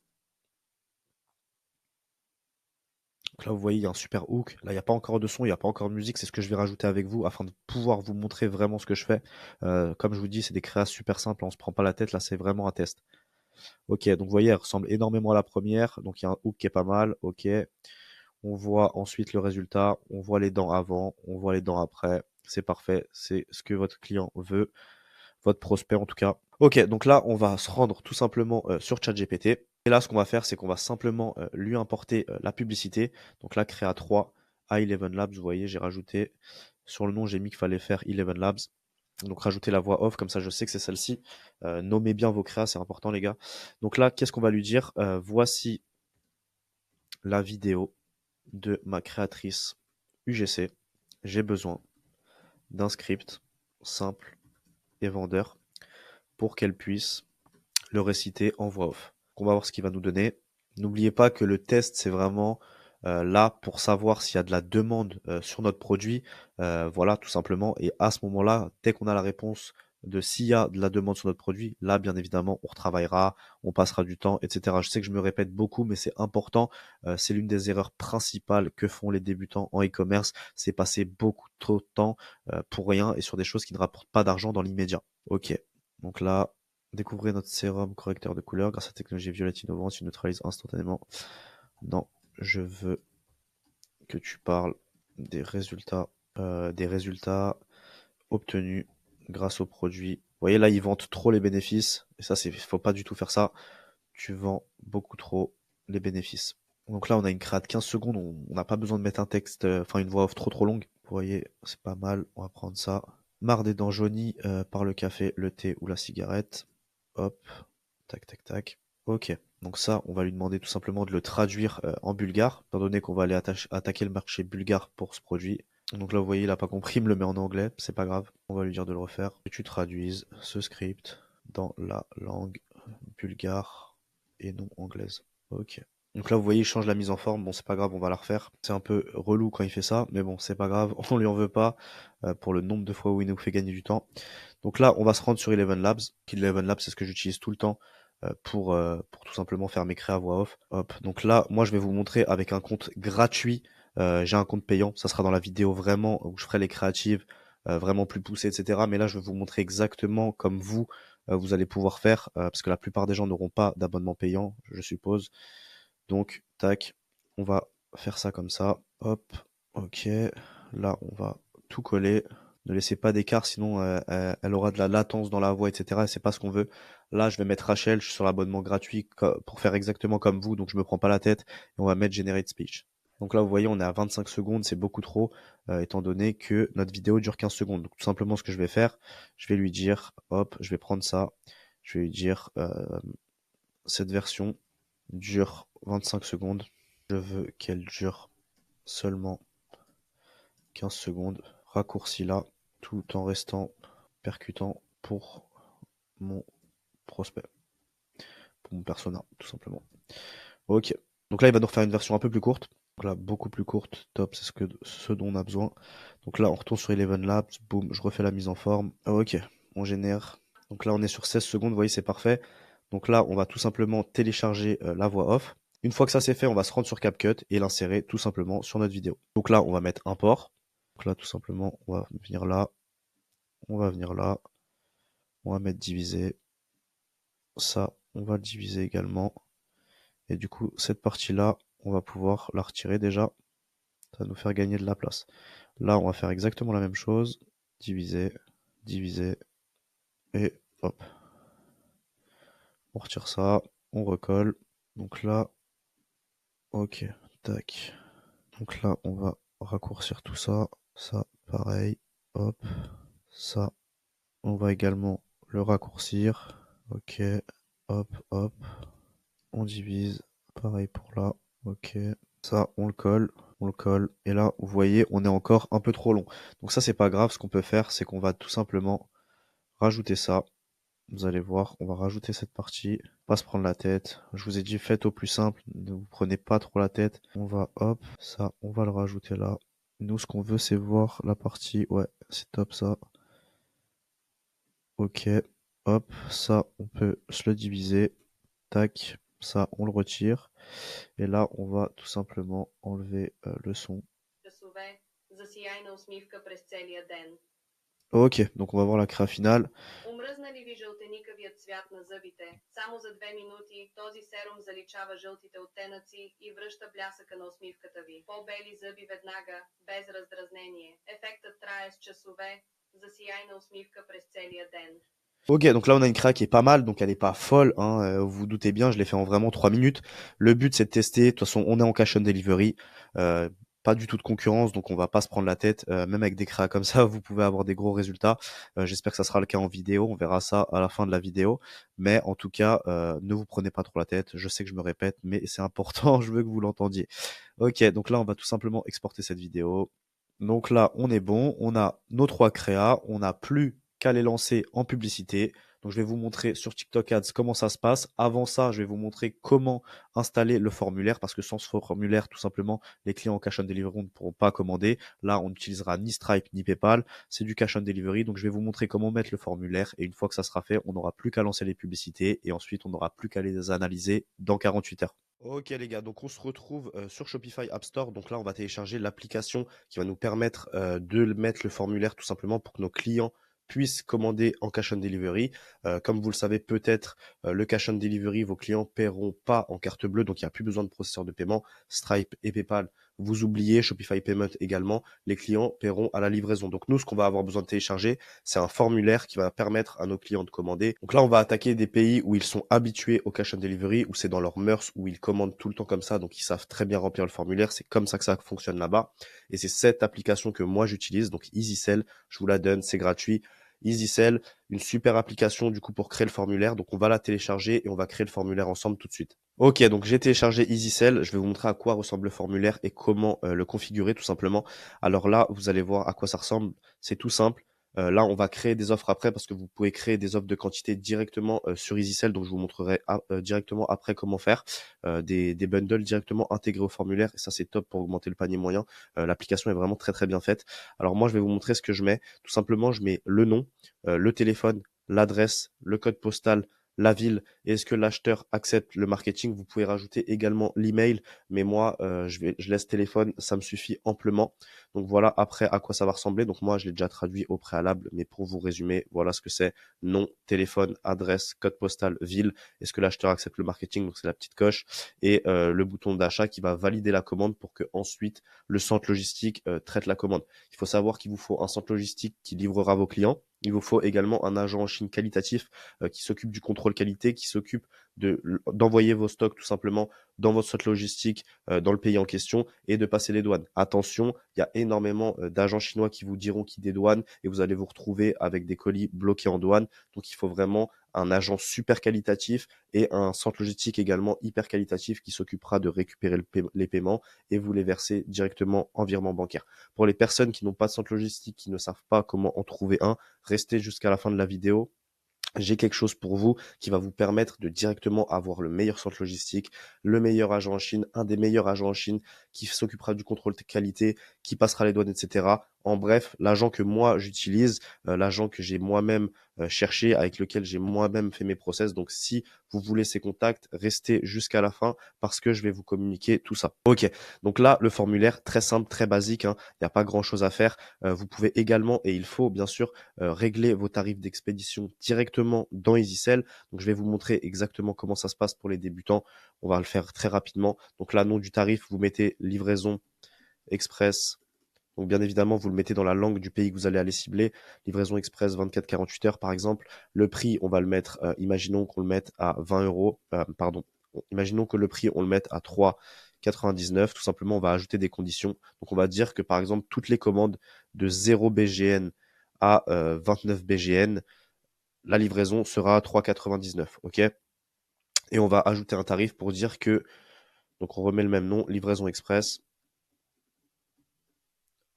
Donc là, vous voyez, il y a un super hook. Là, il n'y a pas encore de son, il n'y a pas encore de musique. C'est ce que je vais rajouter avec vous afin de pouvoir vous montrer vraiment ce que je fais. Comme je vous dis, c'est des créas super simples. On se prend pas la tête. Là, c'est vraiment un test. Ok, donc vous voyez, elle ressemble énormément à la première. Donc il y a un hook qui est pas mal. Ok. On voit ensuite le résultat. On voit les dents avant. On voit les dents après. C'est parfait. C'est ce que votre client veut. Votre prospect en tout cas. Ok, donc là, on va se rendre tout simplement sur ChatGPT. Et là, ce qu'on va faire, c'est qu'on va simplement lui importer la publicité. Donc là, créa 3 à Eleven Labs. Vous voyez, j'ai rajouté sur le nom, j'ai mis qu'il fallait faire Eleven Labs. Donc rajouter la voix off, comme ça je sais que c'est celle-ci. Nommez bien vos créas, c'est important les gars. Donc là, qu'est-ce qu'on va lui dire? Voici la vidéo de ma créatrice UGC. J'ai besoin d'un script simple et vendeur pour qu'elle puisse le réciter en voix off. On va voir ce qu'il va nous donner. N'oubliez pas que le test, c'est vraiment là pour savoir s'il y a de la demande sur notre produit. Voilà, tout simplement. Et à ce moment-là, dès qu'on a la réponse de s'il y a de la demande sur notre produit, là, bien évidemment, on retravaillera, on passera du temps, etc. Je sais que je me répète beaucoup, mais c'est important. C'est l'une des erreurs principales que font les débutants en e-commerce. C'est passer beaucoup trop de temps pour rien et sur des choses qui ne rapportent pas d'argent dans l'immédiat. Ok. Donc là, découvrez notre sérum correcteur de couleur grâce à la technologie violette innovante, il neutralise instantanément. Non, je veux que tu parles des résultats obtenus grâce au produit. Vous voyez là, ils vantent trop les bénéfices. Et ça, faut pas du tout faire ça. Tu vends beaucoup trop les bénéfices. Donc là, on a une créa de 15 secondes, on n'a pas besoin de mettre un texte, enfin une voix off trop longue. Vous voyez, c'est pas mal, on va prendre ça. Marre des dents jaunies par le café, le thé ou la cigarette. Hop, tac, tac, tac. Ok, donc ça, on va lui demander tout simplement de le traduire en bulgare, étant donné qu'on va aller attaquer le marché bulgare pour ce produit. Donc là, vous voyez, il a pas compris, il me le met en anglais, c'est pas grave. On va lui dire de le refaire. Que tu traduises ce script dans la langue bulgare et non anglaise. Ok. Donc là, vous voyez, il change la mise en forme. Bon, c'est pas grave, on va la refaire. C'est un peu relou quand il fait ça, mais bon, c'est pas grave, on lui en veut pas pour le nombre de fois où il nous fait gagner du temps. Donc là, on va se rendre sur Eleven Labs. Eleven Labs, c'est ce que j'utilise tout le temps pour tout simplement faire mes créas à voix off. Hop. Donc là, moi, je vais vous montrer avec un compte gratuit. J'ai un compte payant. Ça sera dans la vidéo vraiment où je ferai les créatives vraiment plus poussées, etc. Mais là, je vais vous montrer exactement comme vous allez pouvoir faire parce que la plupart des gens n'auront pas d'abonnement payant, je suppose. Donc, tac, on va faire ça comme ça. Hop, ok. Là, on va tout coller. Ne laissez pas d'écart, sinon elle aura de la latence dans la voix, etc. Et c'est pas ce qu'on veut. Là, je vais mettre Rachel, je suis sur l'abonnement gratuit pour faire exactement comme vous, donc je me prends pas la tête. Et on va mettre Generate Speech. Donc là, vous voyez, on est à 25 secondes, c'est beaucoup trop, étant donné que notre vidéo dure 15 secondes. Donc tout simplement, ce que je vais faire, je vais lui dire, hop, je vais prendre ça, je vais lui dire, cette version dure 25 secondes. Je veux qu'elle dure seulement 15 secondes. Raccourci là, tout en restant percutant pour mon prospect, pour mon persona, tout simplement. Ok. Donc là, il va nous refaire une version un peu plus courte. Donc là, beaucoup plus courte. Top, c'est ce dont on a besoin. Donc là, on retourne sur Eleven Labs. Boum, je refais la mise en forme. Ok, on génère. Donc là, on est sur 16 secondes. Vous voyez, c'est parfait. Donc là, on va tout simplement télécharger la voix off. Une fois que ça c'est fait, on va se rendre sur CapCut et l'insérer tout simplement sur notre vidéo. Donc là, on va mettre import. Donc là, tout simplement, on va venir là. On va venir là. On va mettre diviser. Ça, on va le diviser également. Et du coup, cette partie-là, on va pouvoir la retirer déjà. Ça va nous faire gagner de la place. Là, on va faire exactement la même chose. Diviser, diviser, et hop. On retire ça, on recolle. Donc là, ok, tac. Donc là, on va raccourcir tout ça. Ça, pareil, hop. Ça, on va également le raccourcir. Ok, hop, hop. On divise. Pareil pour là. Ok. Ça, on le colle. On le colle. Et là, vous voyez, on est encore un peu trop long. Donc ça, c'est pas grave. Ce qu'on peut faire, c'est qu'on va tout simplement rajouter ça. Vous allez voir, on va rajouter cette partie. Pas se prendre la tête. Je vous ai dit, faites au plus simple. Ne vous prenez pas trop la tête. On va, hop, ça, on va le rajouter là. Nous, ce qu'on veut, c'est voir la partie. Ouais, c'est top ça. Ok, hop, ça, on peut se le diviser. Tac, ça, on le retire. Et là, on va tout simplement enlever le son. Ok, donc on va voir la créa finale. Омръзна ли ви жълтеникавият цвят на зъбите? Само за 2 минути този серум заличава жълтите оттенъци и връща блясъка на усмивката ви. По-бели зъби веднага, без раздразнение. Ефектът трае с часове, засияйна усмивка през целия ден. Ok, donc là on a une créa qui est pas mal, donc elle est pas folle, hein, vous vous doutez bien, je l'ai fait en vraiment 3 minutes. Le but c'est de tester, de toute façon on est en cash on delivery, pas du tout de concurrence, donc on va pas se prendre la tête, même avec des créas comme ça, vous pouvez avoir des gros résultats. J'espère que ça sera le cas en vidéo, on verra ça à la fin de la vidéo. Mais en tout cas, ne vous prenez pas trop la tête, je sais que je me répète, mais c'est important, je veux que vous l'entendiez. Ok, donc là on va tout simplement exporter cette vidéo. Donc là on est bon, on a nos 3 créas, on n'a plus qu'à les lancer en publicité. Donc je vais vous montrer sur TikTok Ads comment ça se passe. Avant ça, je vais vous montrer comment installer le formulaire parce que sans ce formulaire, tout simplement, les clients en cash on delivery ne pourront pas commander. Là, on n'utilisera ni Stripe ni PayPal. C'est du cash on delivery. Donc je vais vous montrer comment mettre le formulaire et une fois que ça sera fait, on n'aura plus qu'à lancer les publicités et ensuite on n'aura plus qu'à les analyser dans 48 heures. Ok les gars, donc on se retrouve sur Shopify App Store. Donc là, on va télécharger l'application qui va nous permettre de mettre le formulaire tout simplement pour que nos clients puissent commander en cash on delivery. Comme vous le savez peut-être, le cash on delivery, vos clients paieront pas en carte bleue, donc il n'y a plus besoin de processeur de paiement. Stripe et PayPal vous oubliez Shopify Payment également, les clients paieront à la livraison. Donc nous, ce qu'on va avoir besoin de télécharger, c'est un formulaire qui va permettre à nos clients de commander. Donc là, on va attaquer des pays où ils sont habitués au cash on delivery, où c'est dans leurs mœurs, où ils commandent tout le temps comme ça, donc ils savent très bien remplir le formulaire. C'est comme ça que ça fonctionne là-bas. Et c'est cette application que moi j'utilise, donc EasySell. Je vous la donne, c'est gratuit. EasySell, une super application du coup pour créer le formulaire. Donc on va la télécharger et on va créer le formulaire ensemble tout de suite. Ok, donc j'ai téléchargé EasySell. Je vais vous montrer à quoi ressemble le formulaire et comment le configurer tout simplement. Alors là, vous allez voir à quoi ça ressemble. C'est tout simple. Là, on va créer des offres après parce que vous pouvez créer des offres de quantité directement sur EasySell. Donc, je vous montrerai directement après comment faire des bundles directement intégrés au formulaire. Et ça, c'est top pour augmenter le panier moyen. L'application est vraiment très, très bien faite. Alors, moi, je vais vous montrer ce que je mets. Tout simplement, je mets le nom, le téléphone, l'adresse, le code postal, la ville et est-ce que l'acheteur accepte le marketing. Vous pouvez rajouter également l'email, mais moi, je laisse téléphone, ça me suffit amplement. Donc voilà après à quoi ça va ressembler. Donc moi, je l'ai déjà traduit au préalable, mais pour vous résumer, voilà ce que c'est. Nom, téléphone, adresse, code postal, ville. Est-ce que l'acheteur accepte le marketing? Donc c'est la petite coche. Et le bouton d'achat qui va valider la commande pour que ensuite le centre logistique traite la commande. Il faut savoir qu'il vous faut un centre logistique qui livrera vos clients. Il vous faut également un agent en Chine qualitatif qui s'occupe du contrôle qualité, qui s'occupe d'envoyer vos stocks tout simplement dans votre centre logistique, dans le pays en question et de passer les douanes. Attention, il y a énormément d'agents chinois qui vous diront qu'ils dédouanent et vous allez vous retrouver avec des colis bloqués en douane. Donc il faut vraiment un agent super qualitatif et un centre logistique également hyper qualitatif qui s'occupera de récupérer les paiements et vous les verser directement en virement bancaire. Pour les personnes qui n'ont pas de centre logistique, qui ne savent pas comment en trouver un, restez jusqu'à la fin de la vidéo. J'ai quelque chose pour vous qui va vous permettre de directement avoir le meilleur centre logistique, le meilleur agent en Chine, un des meilleurs agents en Chine qui s'occupera du contrôle de qualité, qui passera les douanes, etc. En bref, l'agent que moi j'utilise, l'agent que j'ai moi-même cherché, avec lequel j'ai moi-même fait mes process. Donc si vous voulez ces contacts, restez jusqu'à la fin parce que je vais vous communiquer tout ça. Ok, donc là, le formulaire, très simple, très basique, hein. Il n'y a pas grand-chose à faire. Vous pouvez également, et il faut bien sûr, régler vos tarifs d'expédition directement dans EasySell. Donc, je vais vous montrer exactement comment ça se passe pour les débutants. On va le faire très rapidement. Donc là, nom du tarif, vous mettez livraison express. Donc, bien évidemment, vous le mettez dans la langue du pays que vous allez aller cibler. Livraison express 24-48 heures, par exemple. Le prix, on va le mettre, imaginons qu'on le mette à 20 euros. Pardon. Imaginons que le prix, on le mette à 3,99. Tout simplement, on va ajouter des conditions. Donc, on va dire que, par exemple, toutes les commandes de 0 BGN à 29 BGN, la livraison sera à 3,99. OK? Et on va ajouter un tarif pour dire que, donc on remet le même nom, livraison express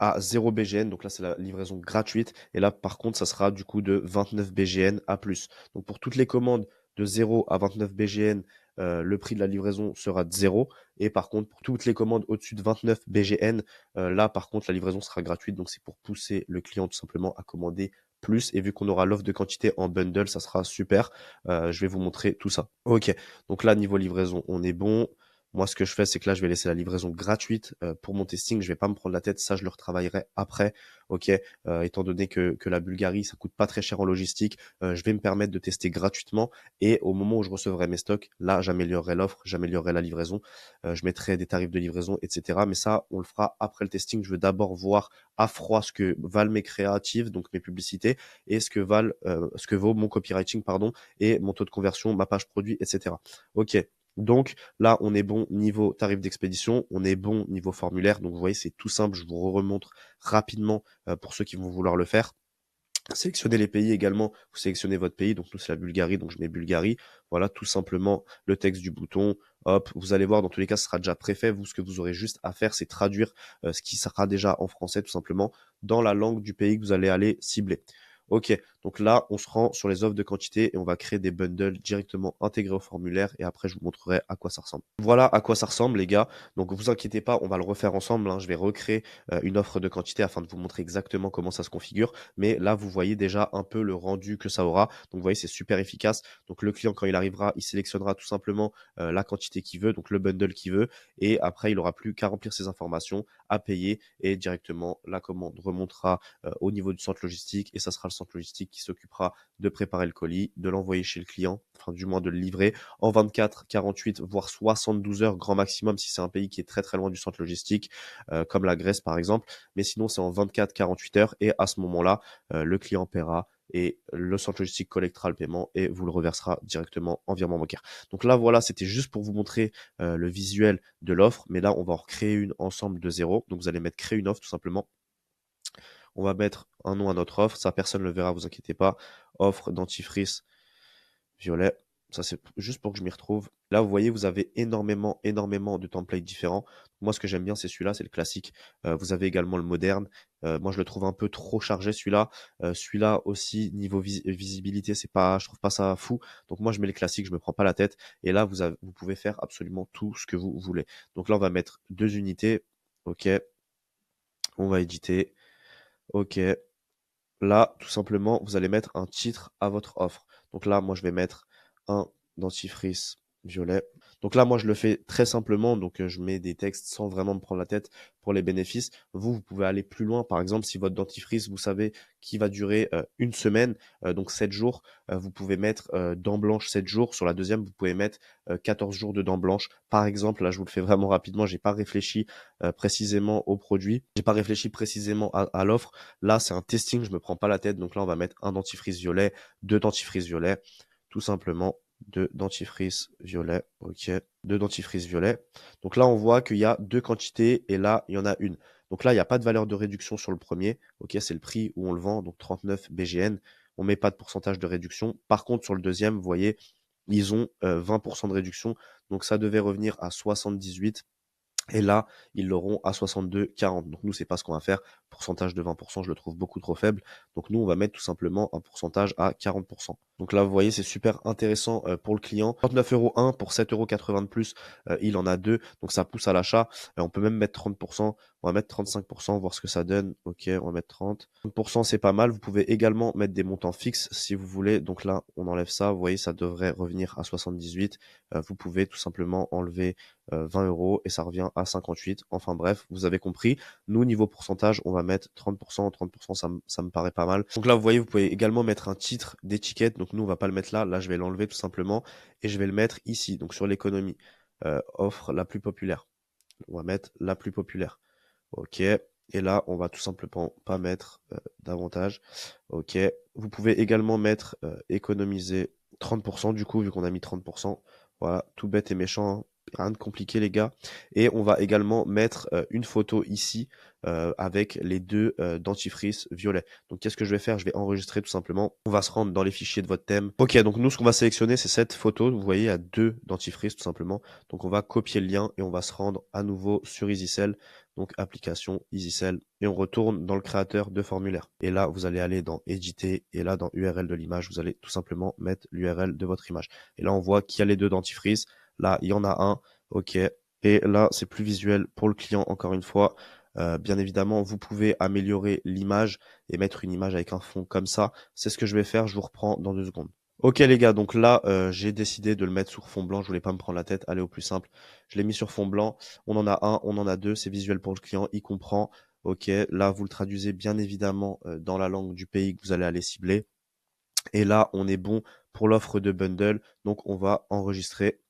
à 0 BGN. Donc là, c'est la livraison gratuite. Et là, par contre, ça sera du coup de 29 BGN à plus. Donc pour toutes les commandes de 0 à 29 BGN, le prix de la livraison sera de 0. Et par contre, pour toutes les commandes au-dessus de 29 BGN, là, par contre, la livraison sera gratuite. Donc c'est pour pousser le client tout simplement à commander plus. Et vu qu'on aura l'offre de quantité en bundle, ça sera super. Je vais vous montrer tout ça. Ok, donc là, niveau livraison, on est bon. Moi, ce que je fais, c'est que là, je vais laisser la livraison gratuite pour mon testing. Je vais pas me prendre la tête. Ça, je le retravaillerai après. OK. Étant donné que la Bulgarie, ça coûte pas très cher en logistique, je vais me permettre de tester gratuitement. Et au moment où je recevrai mes stocks, là, j'améliorerai l'offre, j'améliorerai la livraison. Je mettrai des tarifs de livraison, etc. Mais ça, on le fera après le testing. Je veux d'abord voir à froid ce que valent mes créatives, donc mes publicités, et ce que vaut mon copywriting, pardon, et mon taux de conversion, ma page produit, etc. OK. Donc là, on est bon niveau tarif d'expédition, on est bon niveau formulaire. Donc vous voyez, c'est tout simple. Je vous remontre rapidement pour ceux qui vont vouloir le faire. Sélectionnez les pays également. Vous sélectionnez votre pays. Donc nous, c'est la Bulgarie. Donc je mets Bulgarie. Voilà, tout simplement le texte du bouton. Hop, vous allez voir, dans tous les cas, ce sera déjà préfet. Vous, ce que vous aurez juste à faire, c'est traduire ce qui sera déjà en français, tout simplement, dans la langue du pays que vous allez aller cibler. Ok, donc là, on se rend sur les offres de quantité et on va créer des bundles directement intégrés au formulaire et après, je vous montrerai à quoi ça ressemble. Voilà à quoi ça ressemble, les gars. Donc, vous inquiétez pas, on va le refaire ensemble, hein. Je vais recréer une offre de quantité afin de vous montrer exactement comment ça se configure. Mais là, vous voyez déjà un peu le rendu que ça aura. Donc, vous voyez, c'est super efficace. Donc, le client, quand il arrivera, il sélectionnera tout simplement la quantité qu'il veut, donc le bundle qu'il veut. Et après, il n'aura plus qu'à remplir ses informations, à payer et directement, la commande remontera au niveau du centre logistique et ça sera le centre logistique qui s'occupera de préparer le colis, de l'envoyer chez le client, enfin du moins de le livrer en 24, 48, voire 72 heures grand maximum si c'est un pays qui est très très loin du centre logistique, comme la Grèce par exemple. Mais sinon, c'est en 24, 48 heures et à ce moment-là, le client paiera et le centre logistique collectera le paiement et vous le reversera directement en virement bancaire. Donc là, voilà, c'était juste pour vous montrer le visuel de l'offre, mais là, on va en recréer une ensemble de zéro. Donc vous allez mettre créer une offre tout simplement. On va mettre un nom à notre offre, ça personne ne le verra, vous inquiétez pas. Offre dentifrice violet. Ça, c'est juste pour que je m'y retrouve. Là, vous voyez, vous avez énormément de templates différents. Moi, ce que j'aime bien, c'est celui-là, c'est le classique. Vous avez également le moderne. Moi, je le trouve un peu trop chargé, celui-là. Celui-là aussi, niveau visibilité, c'est pas, je trouve pas ça fou. Donc, moi, je mets le classique, je me prends pas la tête. Et là, vous pouvez faire absolument tout ce que vous voulez. Donc là, on va mettre 2 unités. OK. On va éditer. OK. Là, tout simplement, vous allez mettre un titre à votre offre. Donc là, moi, je vais mettre un dentifrice violet. Donc là, moi, je le fais très simplement. Donc, je mets des textes sans vraiment me prendre la tête pour les bénéfices. Vous pouvez aller plus loin. Par exemple, si votre dentifrice, vous savez, qui va durer une semaine, donc 7 jours, vous pouvez mettre dents blanches 7 jours. Sur la deuxième, vous pouvez mettre 14 jours de dents blanches. Par exemple, là, je vous le fais vraiment rapidement. J'ai pas réfléchi précisément au produit. J'ai pas réfléchi précisément à l'offre. Là, c'est un testing, je me prends pas la tête. Donc là, on va mettre un dentifrice violet, 2 dentifrices violets, tout simplement. 2 dentifrices violets, ok, 2 dentifrices violets. Donc là, on voit qu'il y a 2 quantités et là, il y en a une. Donc là, il n'y a pas de valeur de réduction sur le premier, ok, c'est le prix où on le vend, donc 39 BGN. On met pas de pourcentage de réduction. Par contre, sur le deuxième, vous voyez, ils ont 20% de réduction. Donc ça devait revenir à 78. Et là, ils l'auront à 62,40. Donc nous, c'est pas ce qu'on va faire. Pourcentage de 20%, je le trouve beaucoup trop faible. Donc nous, on va mettre tout simplement un pourcentage à 40%. Donc là, vous voyez, c'est super intéressant pour le client. 39 € un pour 7,80 € de plus, il en a deux. Donc ça pousse à l'achat. On peut même mettre 30%. On va mettre 35%, voir ce que ça donne. Ok, on va mettre 30. 30%, c'est pas mal. Vous pouvez également mettre des montants fixes si vous voulez. Donc là, on enlève ça. Vous voyez, ça devrait revenir à 78. Vous pouvez tout simplement enlever 20 € et ça revient à 58. Enfin bref, vous avez compris. Nous, niveau pourcentage, on va mettre 30%. 30%, ça me paraît pas mal. Donc là, vous voyez, vous pouvez également mettre un titre d'étiquette. Donc nous, on va pas le mettre là. Là, je vais l'enlever tout simplement et je vais le mettre ici. Donc sur l'économie, offre la plus populaire. On va mettre la plus populaire. Ok. Et là, on va tout simplement pas mettre davantage. Ok. Vous pouvez également mettre économiser 30% du coup, vu qu'on a mis 30%. Voilà, tout bête et méchant, hein. Rien de compliqué les gars. Et on va également mettre une photo ici avec les deux dentifrices violets. Donc qu'est-ce que je vais faire? Je vais enregistrer tout simplement. On va se rendre dans les fichiers de votre thème. Ok, donc nous ce qu'on va sélectionner c'est cette photo. Vous voyez, il y a deux dentifrices tout simplement. Donc on va copier le lien et on va se rendre à nouveau sur EasySell. Donc application EasySell et on retourne dans le créateur de formulaire. Et là, vous allez aller dans éditer et là dans URL de l'image, vous allez tout simplement mettre l'URL de votre image. Et là, on voit qu'il y a les deux dentifrices. Là, il y en a un. Ok. Et là, c'est plus visuel pour le client encore une fois. Bien évidemment, vous pouvez améliorer l'image et mettre une image avec un fond comme ça. C'est ce que je vais faire. Je vous reprends dans 2 secondes. Ok les gars, donc là j'ai décidé de le mettre sur fond blanc, je voulais pas me prendre la tête, aller au plus simple. Je l'ai mis sur fond blanc, on en a un, on en a deux, c'est visuel pour le client, il comprend. Ok, là vous le traduisez bien évidemment dans la langue du pays que vous allez aller cibler. Et là on est bon pour l'offre de bundle, donc on va enregistrer.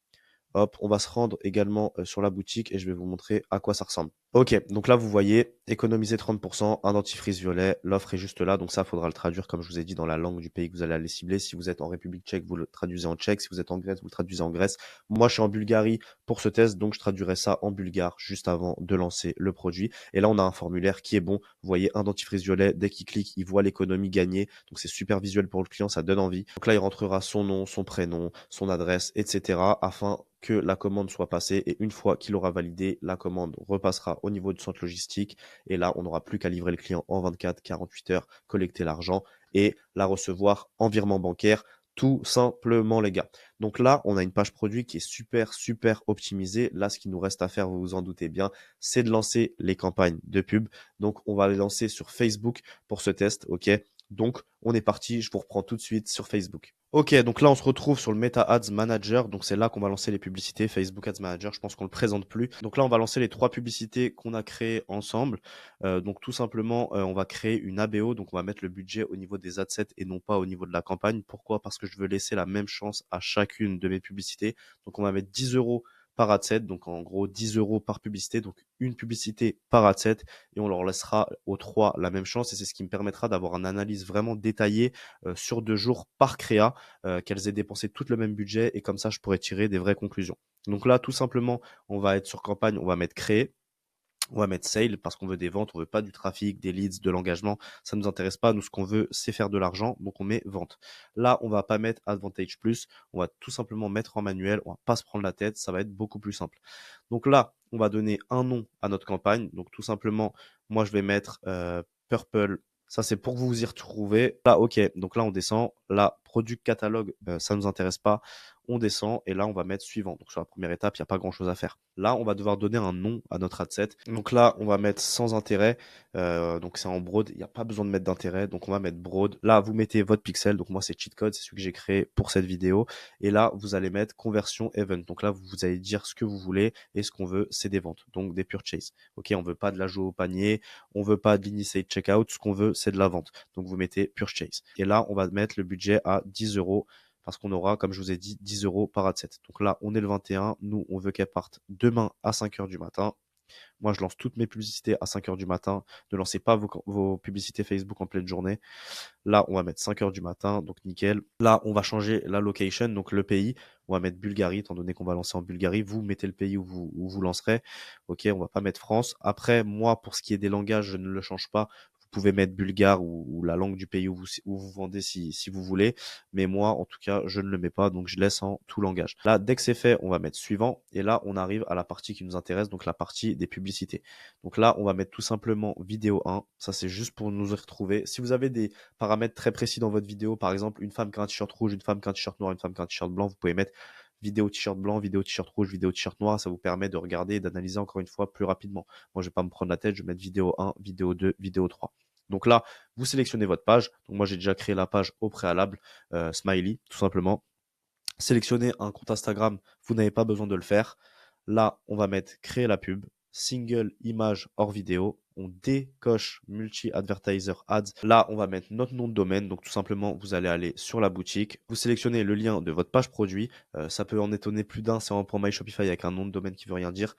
Hop, on va se rendre également sur la boutique et je vais vous montrer à quoi ça ressemble. Ok, donc là vous voyez, économiser 30%, un dentifrice violet, l'offre est juste là, donc ça faudra le traduire comme je vous ai dit dans la langue du pays que vous allez aller cibler. Si vous êtes en République tchèque, vous le traduisez en tchèque, si vous êtes en Grèce, vous le traduisez en Grèce. Moi je suis en Bulgarie pour ce test, donc je traduirai ça en bulgare juste avant de lancer le produit. Et là on a un formulaire qui est bon, vous voyez un dentifrice violet, dès qu'il clique, il voit l'économie gagner, donc c'est super visuel pour le client, ça donne envie. Donc là il rentrera son nom, son prénom, son adresse, etc. afin que la commande soit passée et une fois qu'il aura validé, la commande repassera au niveau du centre logistique et là, on n'aura plus qu'à livrer le client en 24, 48 heures, collecter l'argent et la recevoir en virement bancaire tout simplement les gars. Donc là, on a une page produit qui est super optimisée. Là, ce qu'il nous reste à faire, vous vous en doutez bien, c'est de lancer les campagnes de pub. Donc, on va les lancer sur Facebook pour ce test, ok? Donc, on est parti, je vous reprends tout de suite sur Facebook. Ok, donc là, on se retrouve sur le Meta Ads Manager. Donc, c'est là qu'on va lancer les publicités. Facebook Ads Manager, je pense qu'on le présente plus. Donc là, on va lancer les 3 publicités qu'on a créées ensemble. Donc, tout simplement, on va créer une ABO. Donc, on va mettre le budget au niveau des adsets et non pas au niveau de la campagne. Pourquoi? Parce que je veux laisser la même chance à chacune de mes publicités. Donc, on va mettre 10 euros par adset, donc en gros 10 euros par publicité, donc une publicité par adset, et on leur laissera aux 3 la même chance, et c'est ce qui me permettra d'avoir une analyse vraiment détaillée sur 2 jours par créa, qu'elles aient dépensé tout le même budget, et comme ça je pourrais tirer des vraies conclusions. Donc là, tout simplement, on va être sur campagne, on va mettre créer. On va mettre sale parce qu'on veut des ventes, on veut pas du trafic, des leads, de l'engagement. Ça nous intéresse pas. Nous, ce qu'on veut, c'est faire de l'argent. Donc, on met vente. Là, on va pas mettre Advantage Plus. On va tout simplement mettre en manuel. On va pas se prendre la tête. Ça va être beaucoup plus simple. Donc là, on va donner un nom à notre campagne. Donc, tout simplement, moi, je vais mettre Purple. Ça, c'est pour que vous vous y retrouvez. Là, ok. Donc là, on descend. Là, product catalogue, ça nous intéresse pas. On descend et là, on va mettre suivant. Donc, sur la première étape, il n'y a pas grand chose à faire. Là, on va devoir donner un nom à notre adset. Donc là, on va mettre sans intérêt. Donc, c'est en broad. Il n'y a pas besoin de mettre d'intérêt. Donc, on va mettre broad. Là, vous mettez votre pixel. Donc, moi, c'est cheat code. C'est celui que j'ai créé pour cette vidéo. Et là, vous allez mettre conversion event. Donc là, vous allez dire ce que vous voulez et ce qu'on veut, c'est des ventes. Donc, des purchases. Ok, on veut pas de l'ajout au panier. On veut pas de l'initiate checkout. Ce qu'on veut, c'est de la vente. Donc, vous mettez purchase. Et là, on va mettre le budget à 10 euros parce qu'on aura, comme je vous ai dit, 10 euros par adset. Donc là, on est le 21. Nous, on veut qu'elle parte demain à 5 heures du matin. Moi, je lance toutes mes publicités à 5 heures du matin. Ne lancez pas vos publicités Facebook en pleine journée. Là, on va mettre 5 heures du matin, donc nickel. Là, on va changer la location, donc le pays. On va mettre Bulgarie, étant donné qu'on va lancer en Bulgarie. Vous mettez le pays où vous lancerez. Ok, on va pas mettre France. Après, moi, pour ce qui est des langages, je ne le change pas. Vous pouvez mettre bulgare ou la langue du pays où vous vendez si vous voulez. Mais moi, en tout cas, je ne le mets pas. Donc, je laisse en tout langage. Là, dès que c'est fait, on va mettre suivant. Et là, on arrive à la partie qui nous intéresse, donc la partie des publicités. Donc là, on va mettre tout simplement vidéo 1. Ça, c'est juste pour nous y retrouver. Si vous avez des paramètres très précis dans votre vidéo, par exemple, une femme qui a un t-shirt rouge, une femme qui a un t-shirt noir, une femme qui a un t-shirt blanc, vous pouvez mettre vidéo t-shirt blanc, vidéo t-shirt rouge, vidéo t-shirt noir. Ça vous permet de regarder et d'analyser encore une fois plus rapidement. Moi, je vais pas me prendre la tête. Je vais mettre vidéo 1, vidéo 2, vidéo 3. Donc là, vous sélectionnez votre page. Donc moi, j'ai déjà créé la page au préalable, Smiley, tout simplement. Sélectionnez un compte Instagram, vous n'avez pas besoin de le faire. Là, on va mettre créer la pub, single image hors vidéo. On décoche multi-advertiser ads. Là, on va mettre notre nom de domaine. Donc, tout simplement, vous allez aller sur la boutique. Vous sélectionnez le lien de votre page produit. Ça peut en étonner plus d'un. C'est en pour My Shopify avec un nom de domaine qui veut rien dire.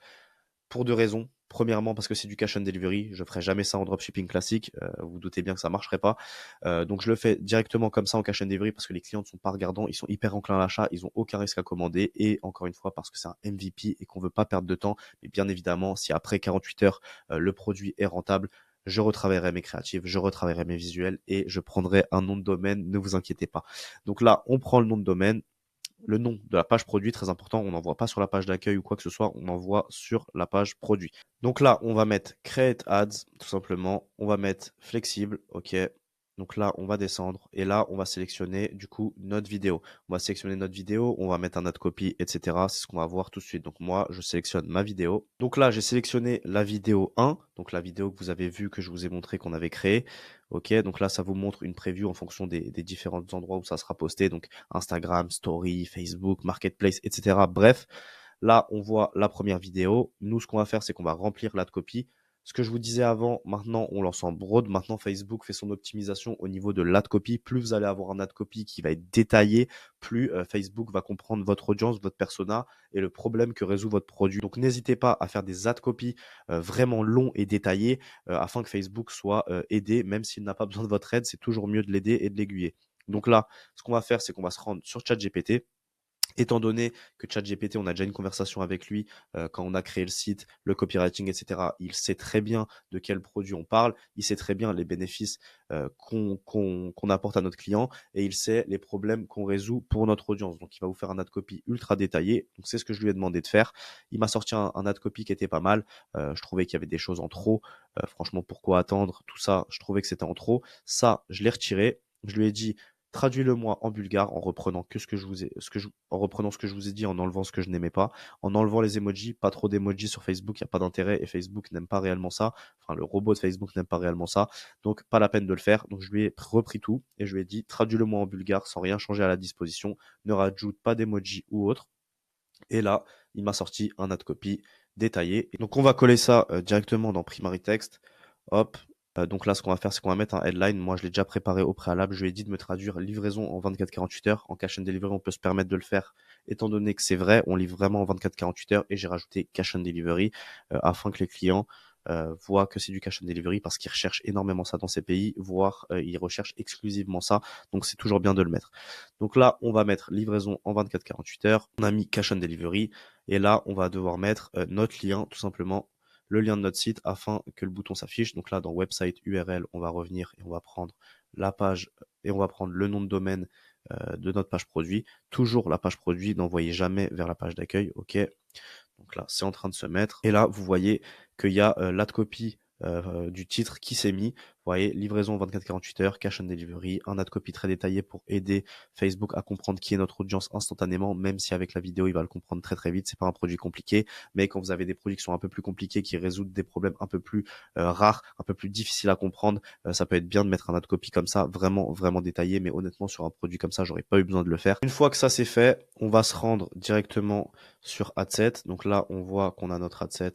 Pour 2 raisons. Premièrement, parce que c'est du cash on delivery. Je ferai jamais ça en dropshipping classique. Vous doutez bien que ça marcherait pas. Donc, je le fais directement comme ça en cash on delivery parce que les clients ne sont pas regardants. Ils sont hyper enclins à l'achat. Ils ont aucun risque à commander. Et encore une fois, parce que c'est un MVP et qu'on veut pas perdre de temps. Mais bien évidemment, si après 48 heures, le produit est rentable, je retravaillerai mes créatives, je retravaillerai mes visuels et je prendrai un nom de domaine. Ne vous inquiétez pas. Donc là, on prend le nom de domaine. Le nom de la page produit, très important, on n'envoie pas sur la page d'accueil ou quoi que ce soit, on envoie sur la page produit. Donc là, on va mettre Create Ads, tout simplement. On va mettre Flexible, ok. Donc là, on va descendre et là, on va sélectionner du coup notre vidéo. On va sélectionner notre vidéo, on va mettre un ad copy, etc. C'est ce qu'on va voir tout de suite. Donc moi, je sélectionne ma vidéo. Donc là, j'ai sélectionné la vidéo 1, donc la vidéo que vous avez vue, que je vous ai montré qu'on avait créée. Ok, donc là, ça vous montre une preview en fonction des différents endroits où ça sera posté. Donc Instagram, Story, Facebook, Marketplace, etc. Bref, là, on voit la première vidéo. Nous, ce qu'on va faire, c'est qu'on va remplir l'ad copy. Ce que je vous disais avant, maintenant, on lance en broad. Maintenant, Facebook fait son optimisation au niveau de l'ad copy. Plus vous allez avoir un ad copy qui va être détaillé, plus Facebook va comprendre votre audience, votre persona et le problème que résout votre produit. Donc, n'hésitez pas à faire des ad copy vraiment longs et détaillés afin que Facebook soit aidé. Même s'il n'a pas besoin de votre aide, c'est toujours mieux de l'aider et de l'aiguiller. Donc là, ce qu'on va faire, c'est qu'on va se rendre sur ChatGPT. Étant donné que ChatGPT, on a déjà une conversation avec lui quand on a créé le site, le copywriting, etc., il sait très bien de quel produit on parle, il sait très bien les bénéfices qu'on apporte à notre client et il sait les problèmes qu'on résout pour notre audience. Donc, il va vous faire un ad copy ultra détaillé. Donc, c'est ce que je lui ai demandé de faire. Il m'a sorti un ad copy qui était pas mal. Je trouvais qu'il y avait des choses en trop. Franchement, pourquoi attendre? Tout ça, je trouvais que c'était en trop. Ça, je l'ai retiré. Je lui ai dit, traduis-le-moi en bulgare en reprenant en reprenant ce que je vous ai dit, en enlevant ce que je n'aimais pas, en enlevant les emojis, pas trop d'emojis sur Facebook, il n'y a pas d'intérêt et Facebook n'aime pas réellement ça. Enfin, le robot de Facebook n'aime pas réellement ça. Donc, pas la peine de le faire. Donc, je lui ai repris tout et je lui ai dit, traduis-le-moi en bulgare sans rien changer à la disposition. Ne rajoute pas d'emoji ou autre. Et là, il m'a sorti un ad copy détaillé. Donc, on va coller ça directement dans Primary Text. Hop. Donc là, ce qu'on va faire, c'est qu'on va mettre un headline. Moi, je l'ai déjà préparé au préalable. Je lui ai dit de me traduire livraison en 24-48 heures. En cash and delivery, on peut se permettre de le faire. Étant donné que c'est vrai, on livre vraiment en 24-48 heures. Et j'ai rajouté cash and delivery afin que les clients voient que c'est du cash and delivery parce qu'ils recherchent énormément ça dans ces pays, voire ils recherchent exclusivement ça. Donc, c'est toujours bien de le mettre. Donc là, on va mettre livraison en 24-48 heures. On a mis cash and delivery. Et là, on va devoir mettre notre lien, tout simplement, le lien de notre site afin que le bouton s'affiche. Donc là, dans website URL, on va revenir et on va prendre la page et on va prendre le nom de domaine de notre page produit. Toujours la page produit, n'envoyez jamais vers la page d'accueil. OK. Donc là, c'est en train de se mettre. Et là, vous voyez qu'il y a l'ad copy du titre qui s'est mis. Vous voyez, livraison 24-48 heures, cash and delivery, un ad copy très détaillé pour aider Facebook à comprendre qui est notre audience instantanément, même si avec la vidéo, il va le comprendre très très vite. C'est pas un produit compliqué, mais quand vous avez des produits qui sont un peu plus compliqués, qui résoudent des problèmes un peu plus rares, un peu plus difficiles à comprendre, ça peut être bien de mettre un ad copy comme ça, vraiment vraiment détaillé, mais honnêtement, sur un produit comme ça, j'aurais pas eu besoin de le faire. Une fois que ça c'est fait, on va se rendre directement sur Adset. Donc là, on voit qu'on a notre Adset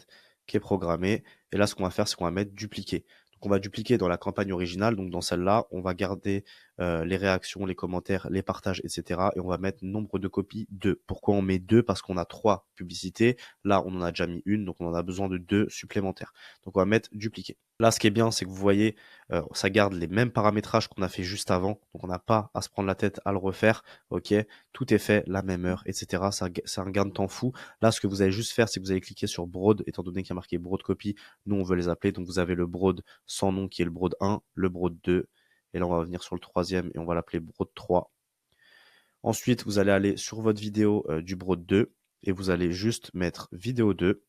qui est programmé. Et là, ce qu'on va faire, c'est qu'on va mettre dupliquer. Donc, on va dupliquer dans la campagne originale. Donc, dans celle-là, on va garder les réactions, les commentaires, les partages, etc. Et on va mettre nombre de copies 2. Pourquoi on met 2? Parce qu'on a 3 publicités. Là, on en a déjà mis une, donc on en a besoin de 2 supplémentaires. Donc, on va mettre dupliquer. Là, ce qui est bien, c'est que vous voyez, ça garde les mêmes paramétrages qu'on a fait juste avant. Donc, on n'a pas à se prendre la tête à le refaire. OK, tout est fait la même heure, etc. C'est un gain de temps fou. Là, ce que vous allez juste faire, c'est que vous allez cliquer sur Broad, étant donné qu'il y a marqué Broad Copy. Nous, on veut les appeler. Donc, vous avez le Broad sans nom qui est le Broad 1, le Broad 2. Et là, on va venir sur le troisième et on va l'appeler Broad 3. Ensuite, vous allez aller sur votre vidéo du Broad 2 et vous allez juste mettre vidéo 2.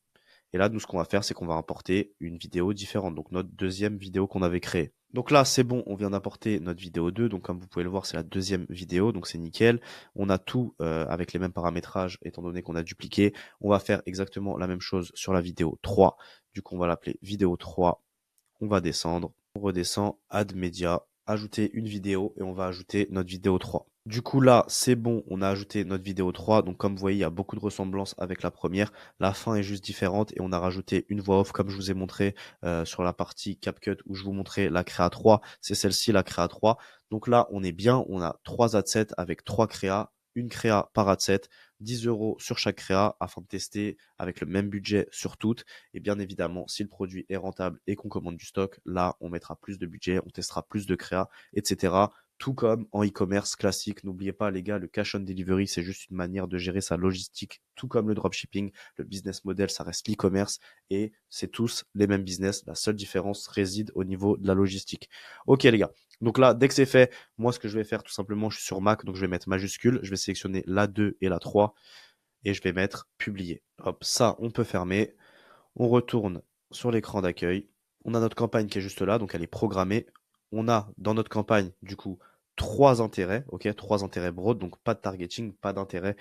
Et là, nous, ce qu'on va faire, c'est qu'on va importer une vidéo différente. Donc, notre deuxième vidéo qu'on avait créée. Donc là, c'est bon, on vient d'importer notre vidéo 2. Donc, comme vous pouvez le voir, c'est la deuxième vidéo. Donc, c'est nickel. On a tout avec les mêmes paramétrages, étant donné qu'on a dupliqué. On va faire exactement la même chose sur la vidéo 3. Du coup, on va l'appeler vidéo 3. On va descendre. On redescend, add media, ajouter une vidéo et on va ajouter notre vidéo 3. Du coup, là, c'est bon, on a ajouté notre vidéo 3. Donc, comme vous voyez, il y a beaucoup de ressemblances avec la première. La fin est juste différente et on a rajouté une voix off comme je vous ai montré sur la partie CapCut où je vous montrais la créa 3. C'est celle-ci, la créa 3. Donc là, on est bien. On a 3 adsets avec 3 créas. Une créa par adset, 10 € sur chaque créa afin de tester avec le même budget sur toutes. Et bien évidemment, si le produit est rentable et qu'on commande du stock, là, on mettra plus de budget, on testera plus de créa, etc. Tout comme en e-commerce classique. N'oubliez pas, les gars, le cash on delivery, c'est juste une manière de gérer sa logistique, tout comme le dropshipping. Le business model, ça reste l'e-commerce et c'est tous les mêmes business. La seule différence réside au niveau de la logistique. Ok, les gars. Donc là, dès que c'est fait, moi, ce que je vais faire, tout simplement, je suis sur Mac, donc je vais mettre majuscule. Je vais sélectionner la 2 et la 3 et je vais mettre publier. Hop, ça, on peut fermer. On retourne sur l'écran d'accueil. On a notre campagne qui est juste là, donc elle est programmée. On a dans notre campagne, du coup, 3 intérêts, ok, 3 intérêts broad, donc pas de targeting, pas d'intérêt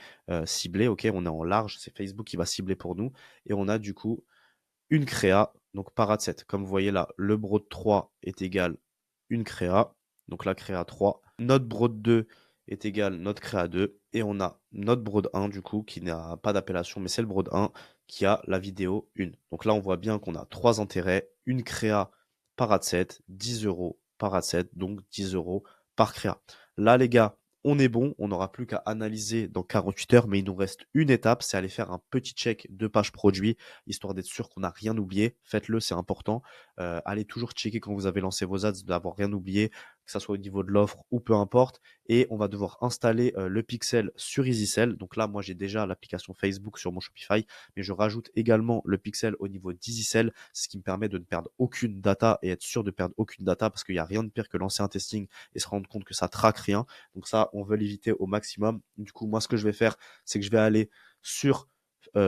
ciblé, ok, on est en large, c'est Facebook qui va cibler pour nous. Et on a du coup une créa, donc par ad set. Comme vous voyez là, le broad 3 est égal une créa, donc la créa 3. Notre broad 2 est égal notre créa 2. Et on a notre broad 1 du coup, qui n'a pas d'appellation, mais c'est le broad 1 qui a la vidéo 1. Donc là, on voit bien qu'on a 3 intérêts, une créa par ad set, 10 € par ad set, donc 10 € par créa. Là, les gars, on est bon, on n'aura plus qu'à analyser dans 48 heures, mais il nous reste une étape, c'est aller faire un petit check de page produit, histoire d'être sûr qu'on n'a rien oublié. Faites-le, c'est important. Allez toujours checker quand vous avez lancé vos ads d'avoir rien oublié, que ça soit au niveau de l'offre ou peu importe. Et on va devoir installer le pixel sur EasySell. Donc là, moi, j'ai déjà l'application Facebook sur mon Shopify, mais je rajoute également le pixel au niveau d'EasySell, ce qui me permet de ne perdre aucune data et être sûr de perdre aucune data parce qu'il n'y a rien de pire que lancer un testing et se rendre compte que ça traque rien. Donc ça, on veut l'éviter au maximum. Du coup, moi, ce que je vais faire, c'est que je vais aller sur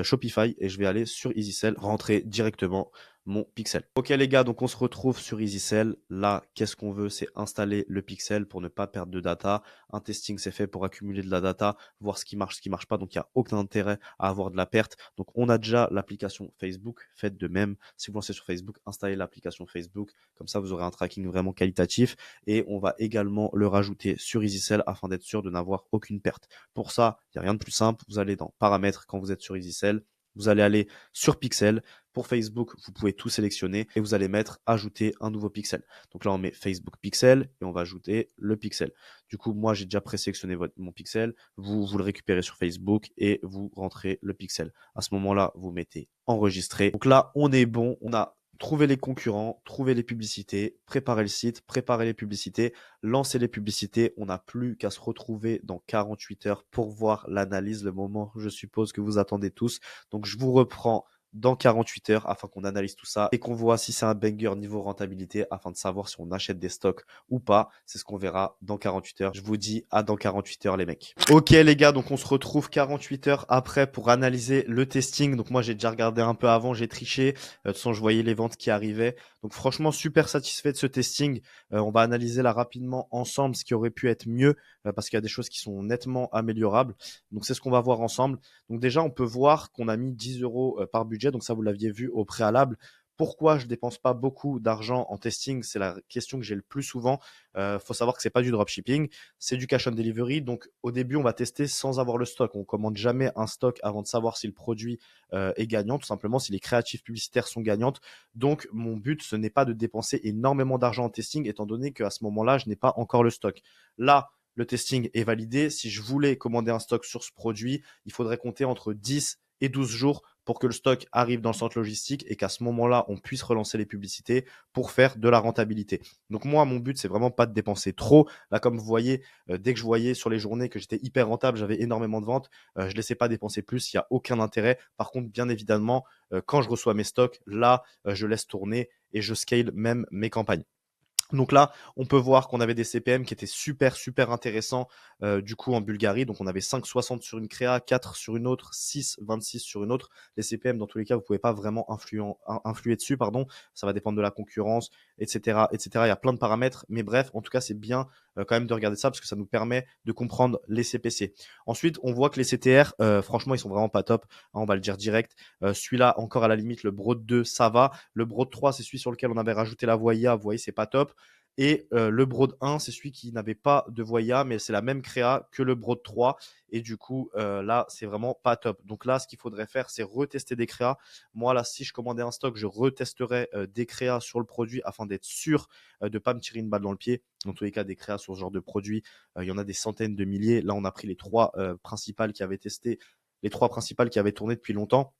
Shopify et je vais aller sur EasySell, rentrer directement mon pixel. Ok les gars, donc on se retrouve sur EasySell. Là, qu'est-ce qu'on veut? C'est installer le pixel pour ne pas perdre de data. Un testing, c'est fait pour accumuler de la data, voir ce qui marche pas. Donc, il n'y a aucun intérêt à avoir de la perte. Donc, on a déjà l'application Facebook. Faites de même. Si vous lancez sur Facebook, installez l'application Facebook. Comme ça, vous aurez un tracking vraiment qualitatif. Et on va également le rajouter sur EasySell afin d'être sûr de n'avoir aucune perte. Pour ça, il n'y a rien de plus simple. Vous allez dans Paramètres quand vous êtes sur EasySell. Vous allez aller sur Pixel. Pour Facebook, vous pouvez tout sélectionner et vous allez mettre ajouter un nouveau pixel. Donc là, on met Facebook Pixel et on va ajouter le pixel. Du coup, moi, j'ai déjà présélectionné mon pixel. Vous le récupérez sur Facebook et vous rentrez le pixel. À ce moment-là, vous mettez enregistrer. Donc là, on est bon. On a trouvé les concurrents, trouvé les publicités, préparer le site, préparer les publicités, lancer les publicités. On n'a plus qu'à se retrouver dans 48 heures pour voir l'analyse, le moment, je suppose, que vous attendez tous. Donc, je vous reprends dans 48 heures afin qu'on analyse tout ça et qu'on voit si c'est un banger niveau rentabilité afin de savoir si on achète des stocks ou pas. C'est ce qu'on verra dans 48 heures. Je vous dis à dans 48 heures les mecs. Ok les gars, donc on se retrouve 48 heures après pour analyser le testing. Donc moi j'ai déjà regardé un peu avant, j'ai triché. De toute façon je voyais les ventes qui arrivaient. Donc franchement super satisfait de ce testing. On va analyser là rapidement ensemble ce qui aurait pu être mieux parce qu'il y a des choses qui sont nettement améliorables. Donc c'est ce qu'on va voir ensemble. Donc déjà, on peut voir qu'on a mis 10 euros par budget. Donc ça, vous l'aviez vu au préalable. Pourquoi je dépense pas beaucoup d'argent en testing? C'est la question que j'ai le plus souvent. Faut savoir que c'est pas du dropshipping, c'est du cash on delivery. Donc au début, on va tester sans avoir le stock. On commande jamais un stock avant de savoir si le produit est gagnant, tout simplement si les créatifs publicitaires sont gagnantes. Donc mon but, ce n'est pas de dépenser énormément d'argent en testing, étant donné qu'à ce moment-là, je n'ai pas encore le stock. Là, le testing est validé. Si je voulais commander un stock sur ce produit, il faudrait compter entre 10 et 12 jours pour que le stock arrive dans le centre logistique et qu'à ce moment-là, on puisse relancer les publicités pour faire de la rentabilité. Donc moi, mon but, c'est vraiment pas de dépenser trop. Là, comme vous voyez, dès que je voyais sur les journées que j'étais hyper rentable, j'avais énormément de ventes, je laissais pas dépenser plus, il n'y a aucun intérêt. Par contre, bien évidemment, quand je reçois mes stocks, là, je laisse tourner et je scale même mes campagnes. Donc là, on peut voir qu'on avait des CPM qui étaient super intéressants du coup en Bulgarie. Donc on avait 5,60 sur une créa, 4 sur une autre, 6,26 sur une autre. Les CPM, dans tous les cas, vous pouvez pas vraiment influer dessus, pardon. Ça va dépendre de la concurrence, etc. Il y a plein de paramètres. Mais bref, en tout cas, c'est bien quand même de regarder ça parce que ça nous permet de comprendre les CPC. Ensuite, on voit que les CTR, franchement, ils sont vraiment pas top. Hein, on va le dire direct. Celui-là, encore à la limite, le Broad 2, ça va. Le Broad 3, c'est celui sur lequel on avait rajouté la Voya. Vous voyez, c'est pas top. Et le Broad 1, c'est celui qui n'avait pas de Voya, mais c'est la même créa que le Broad 3. Et du coup, là, c'est vraiment pas top. Donc là, ce qu'il faudrait faire, c'est retester des créas. Moi, là, si je commandais un stock, je retesterais des créas sur le produit afin d'être sûr de ne pas me tirer une balle dans le pied. Dans tous les cas, des créas sur ce genre de produit, il y en a des centaines de milliers. Là, on a pris les trois principales qui avaient testé, les trois principales qui avaient tourné depuis longtemps.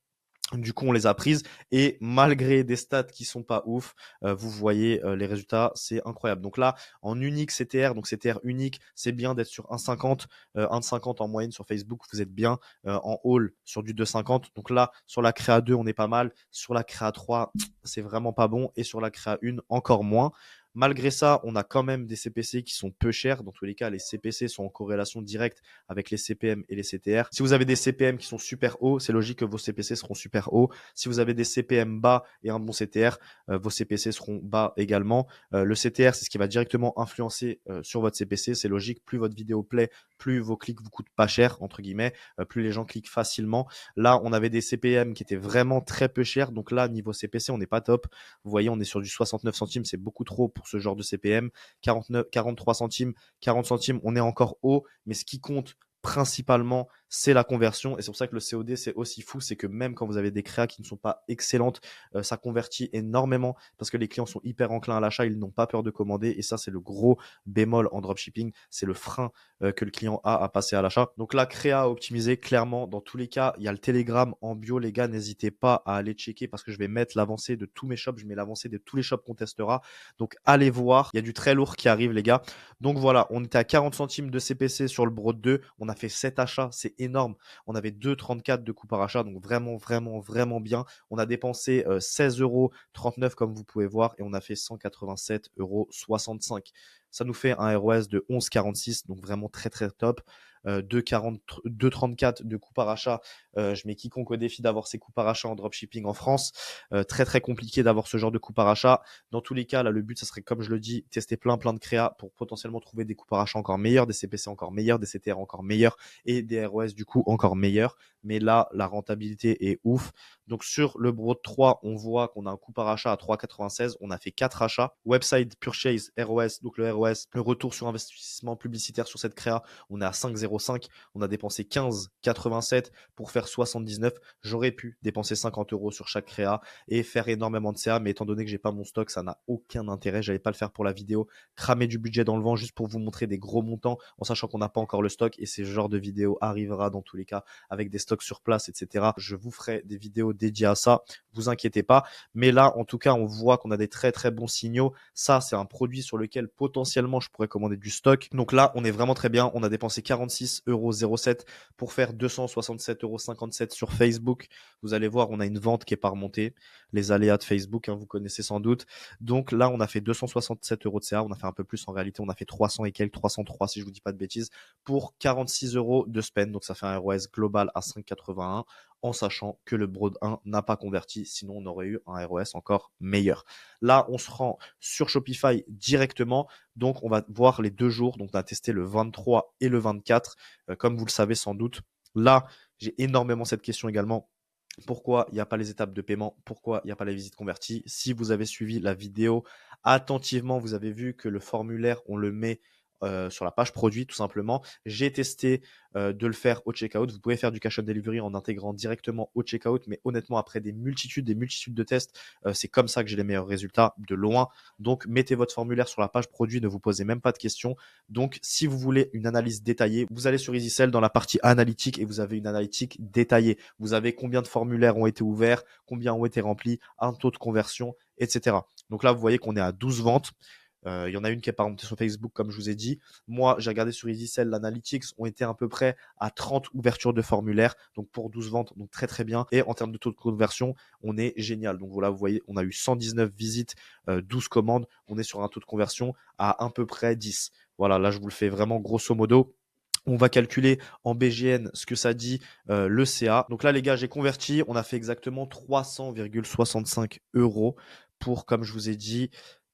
Du coup, on les a prises et malgré des stats qui sont pas ouf, vous voyez les résultats, c'est incroyable. Donc là, en unique CTR, donc CTR unique, c'est bien d'être sur 1,50, 1,50 en moyenne sur Facebook, vous êtes bien en haul sur du 2,50. Donc là, sur la créa 2, on est pas mal. Sur la créa 3, c'est vraiment pas bon et sur la créa 1, encore moins. Malgré ça, on a quand même des CPC qui sont peu chers. Dans tous les cas, les CPC sont en corrélation directe avec les CPM et les CTR. Si vous avez des CPM qui sont super hauts, c'est logique que vos CPC seront super hauts. Si vous avez des CPM bas et un bon CTR, vos CPC seront bas également. Le CTR, c'est ce qui va directement influencer sur votre CPC. C'est logique. Plus votre vidéo plaît, plus vos clics vous coûtent pas cher, entre guillemets, plus les gens cliquent facilement. Là, on avait des CPM qui étaient vraiment très peu chers. Donc là, niveau CPC, on n'est pas top. Vous voyez, on est sur du 69 centimes. C'est beaucoup trop pour ce genre de CPM. 43 centimes, 40 centimes, on est encore haut. Mais ce qui compte principalement, c'est la conversion. Et c'est pour ça que le COD, c'est aussi fou. C'est que même quand vous avez des créas qui ne sont pas excellentes, ça convertit énormément parce que les clients sont hyper enclins à l'achat. Ils n'ont pas peur de commander. Et ça, c'est le gros bémol en dropshipping. C'est le frein que le client a à passer à l'achat. Donc la créa optimisée, clairement, dans tous les cas, il y a le Telegram en bio. Les gars, n'hésitez pas à aller checker parce que je vais mettre l'avancée de tous mes shops. Je mets l'avancée de tous les shops qu'on testera. Donc allez voir. Il y a du très lourd qui arrive, les gars. Donc voilà, on était à 40 centimes de CPC sur le Broad 2. On a fait 7 achats, c'est énorme. On avait 2,34 de coût par achat, donc vraiment bien. On a dépensé 16,39 € comme vous pouvez voir et on a fait 187,65 €. Ça nous fait un ROS de 11,46, donc vraiment très top. 2,34 de coût par achat. Je mets quiconque au défi d'avoir ces coûts par achat en dropshipping en France. Très très compliqué d'avoir ce genre de coûts par achat. Dans tous les cas, là, le but, ça serait, comme je le dis, tester plein de créas pour potentiellement trouver des coûts par achat encore meilleurs, des CPC encore meilleurs, des CTR encore meilleurs et des ROS du coup encore meilleurs. Mais là, la rentabilité est ouf. Donc sur le Broad 3, on voit qu'on a un coût par achat à 3,96. On a fait 4 achats. Website Purchase ROS, donc le ROS, le retour sur investissement publicitaire sur cette créa, on est à 5,05. On a dépensé 15,87 pour faire 79. J'aurais pu dépenser 50 € sur chaque créa et faire énormément de CA, mais étant donné que j'ai pas mon stock, ça n'a aucun intérêt. J'allais pas le faire pour la vidéo, cramer du budget dans le vent juste pour vous montrer des gros montants en sachant qu'on n'a pas encore le stock, et ce genre de vidéo arrivera dans tous les cas avec des stocks sur place, etc. Je vous ferai des vidéos dédiées à ça, vous inquiétez pas. Mais là, en tout cas, on voit qu'on a des très très bons signaux. Ça, c'est un produit sur lequel potentiellement je pourrais commander du stock. Donc là, on est vraiment très bien. On a dépensé 46,07 € pour faire 267,57 € sur Facebook. Vous allez voir, on a une vente qui est pas remontée. Les aléas de Facebook, hein, vous connaissez sans doute. Donc là, on a fait 267 € de CA. On a fait un peu plus en réalité. On a fait 300 et quelques, 303 si je vous dis pas de bêtises, pour 46 € de spend. Donc ça fait un ROS global à 5,81, en sachant que le Broad 1 n'a pas converti. Sinon, on aurait eu un ROS encore meilleur. Là, on se rend sur Shopify directement. Donc, on va voir les 2 jours. Donc, on a testé le 23 et le 24. Comme vous le savez sans doute, là, j'ai énormément cette question également. Pourquoi il n'y a pas les étapes de paiement? Pourquoi il n'y a pas la visite convertie? Si vous avez suivi la vidéo attentivement, vous avez vu que le formulaire, on le met sur la page produit tout simplement. J'ai testé de le faire au checkout. Vous pouvez faire du cash on delivery en intégrant directement au checkout, mais honnêtement, après des multitudes de tests, c'est comme ça que j'ai les meilleurs résultats de loin. Donc, mettez votre formulaire sur la page produit, ne vous posez même pas de questions. Donc, si vous voulez une analyse détaillée, vous allez sur EasySell dans la partie analytique et vous avez une analytique détaillée. Vous avez combien de formulaires ont été ouverts, combien ont été remplis, un taux de conversion, etc. Donc là, vous voyez qu'on est à 12 ventes. Il y en a une qui est pas remontée sur Facebook, comme je vous ai dit. Moi, j'ai regardé sur EasySell, l'analytics ont été à peu près à 30 ouvertures de formulaires, donc pour 12 ventes, donc très très bien. Et en termes de taux de conversion, on est génial. Donc voilà, vous voyez, on a eu 119 visites, 12 commandes. On est sur un taux de conversion à peu près 10. Voilà, là je vous le fais vraiment grosso modo. On va calculer en BGN ce que ça dit le CA. Donc là, les gars, j'ai converti. On a fait exactement 300,65 € pour, comme je vous ai dit,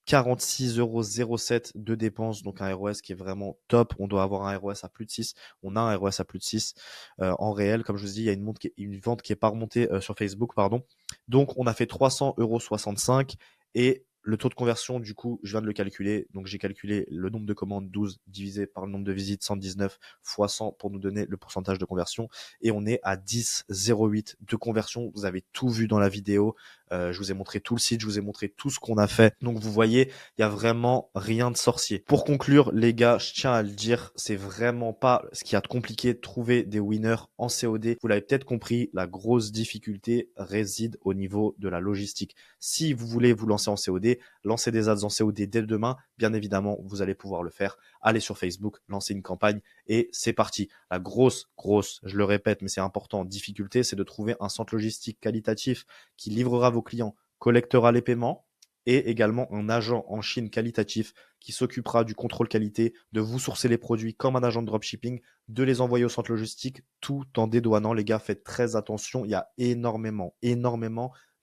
46,07 € de dépenses. Donc un ROS qui est vraiment top. On doit avoir un ROS à plus de 6. On a un ROS à plus de 6 en réel. Comme je vous ai dit, il y a une vente qui est pas remontée sur Facebook, pardon. Donc on a fait 300,65 € et le taux de conversion, du coup, je viens de le calculer. Donc, j'ai calculé le nombre de commandes 12 divisé par le nombre de visites 119 fois 100 pour nous donner le pourcentage de conversion. Et on est à 10,08 de conversion. Vous avez tout vu dans la vidéo. Je vous ai montré tout le site, je vous ai montré tout ce qu'on a fait. Donc, vous voyez, il y a vraiment rien de sorcier. Pour conclure, les gars, je tiens à le dire, c'est vraiment pas ce qu'il y a de compliqué de trouver des winners en COD. Vous l'avez peut-être compris, la grosse difficulté réside au niveau de la logistique. Si vous voulez vous lancer en COD, lancez des ads en COD dès demain. Bien évidemment, vous allez pouvoir le faire. Allez sur Facebook, lancez une campagne et c'est parti. La grosse, je le répète, mais c'est important, difficulté, c'est de trouver un centre logistique qualitatif qui livrera vos clients, collectera les paiements et également un agent en Chine qualitatif qui s'occupera du contrôle qualité, de vous sourcer les produits comme un agent de dropshipping, de les envoyer au centre logistique tout en dédouanant. Les gars, faites très attention. Il y a énormément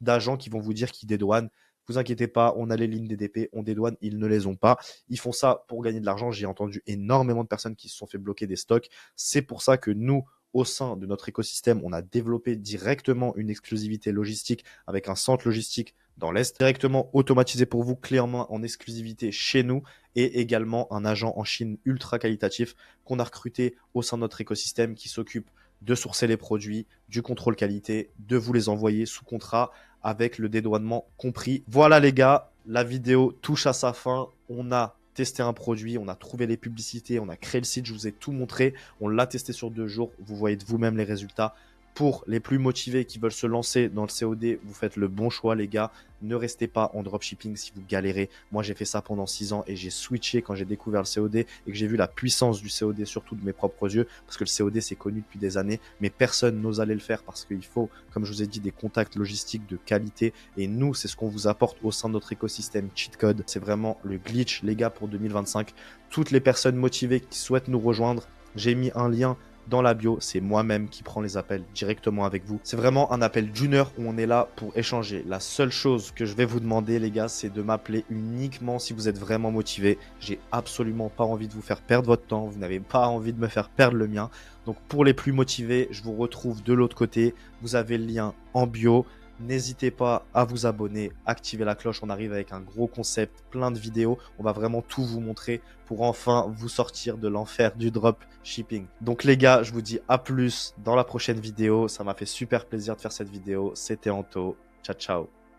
d'agents qui vont vous dire qu'ils dédouanent. Vous inquiétez pas, on a les lignes DDP, on dédouane, ils ne les ont pas. Ils font ça pour gagner de l'argent. J'ai entendu énormément de personnes qui se sont fait bloquer des stocks. C'est pour ça que nous, au sein de notre écosystème, on a développé directement une exclusivité logistique avec un centre logistique dans l'Est, directement automatisé pour vous, clé en main en exclusivité chez nous, et également un agent en Chine ultra qualitatif qu'on a recruté au sein de notre écosystème qui s'occupe de sourcer les produits, du contrôle qualité, de vous les envoyer sous contrat avec le dédouanement compris. Voilà les gars, la vidéo touche à sa fin. On a testé un produit, on a trouvé les publicités, on a créé le site, je vous ai tout montré. On l'a testé sur 2 jours, vous voyez de vous-même les résultats. Pour les plus motivés qui veulent se lancer dans le COD, vous faites le bon choix les gars. Ne restez pas en dropshipping si vous galérez. Moi, j'ai fait ça pendant 6 ans et j'ai switché quand j'ai découvert le COD et que j'ai vu la puissance du COD, surtout de mes propres yeux, parce que le COD, c'est connu depuis des années, mais personne n'ose aller le faire parce qu'il faut, comme je vous ai dit, des contacts logistiques de qualité. Et nous, c'est ce qu'on vous apporte au sein de notre écosystème Cheat Code. C'est vraiment le glitch, les gars, pour 2025. Toutes les personnes motivées qui souhaitent nous rejoindre, J'ai mis un lien dans la bio, c'est moi-même qui prends les appels directement avec vous. C'est vraiment un appel d'une heure où on est là pour échanger. La seule chose que je vais vous demander, les gars, c'est de m'appeler uniquement si vous êtes vraiment motivé. J'ai absolument pas envie de vous faire perdre votre temps. Vous n'avez pas envie de me faire perdre le mien. Donc pour les plus motivés, je vous retrouve de l'autre côté. Vous avez le lien en bio. N'hésitez pas à vous abonner, activer la cloche. On arrive avec un gros concept, plein de vidéos. On va vraiment tout vous montrer pour enfin vous sortir de l'enfer du drop shipping. Donc les gars, je vous dis à plus dans la prochaine vidéo. Ça m'a fait super plaisir de faire cette vidéo. C'était Anto. Ciao, ciao.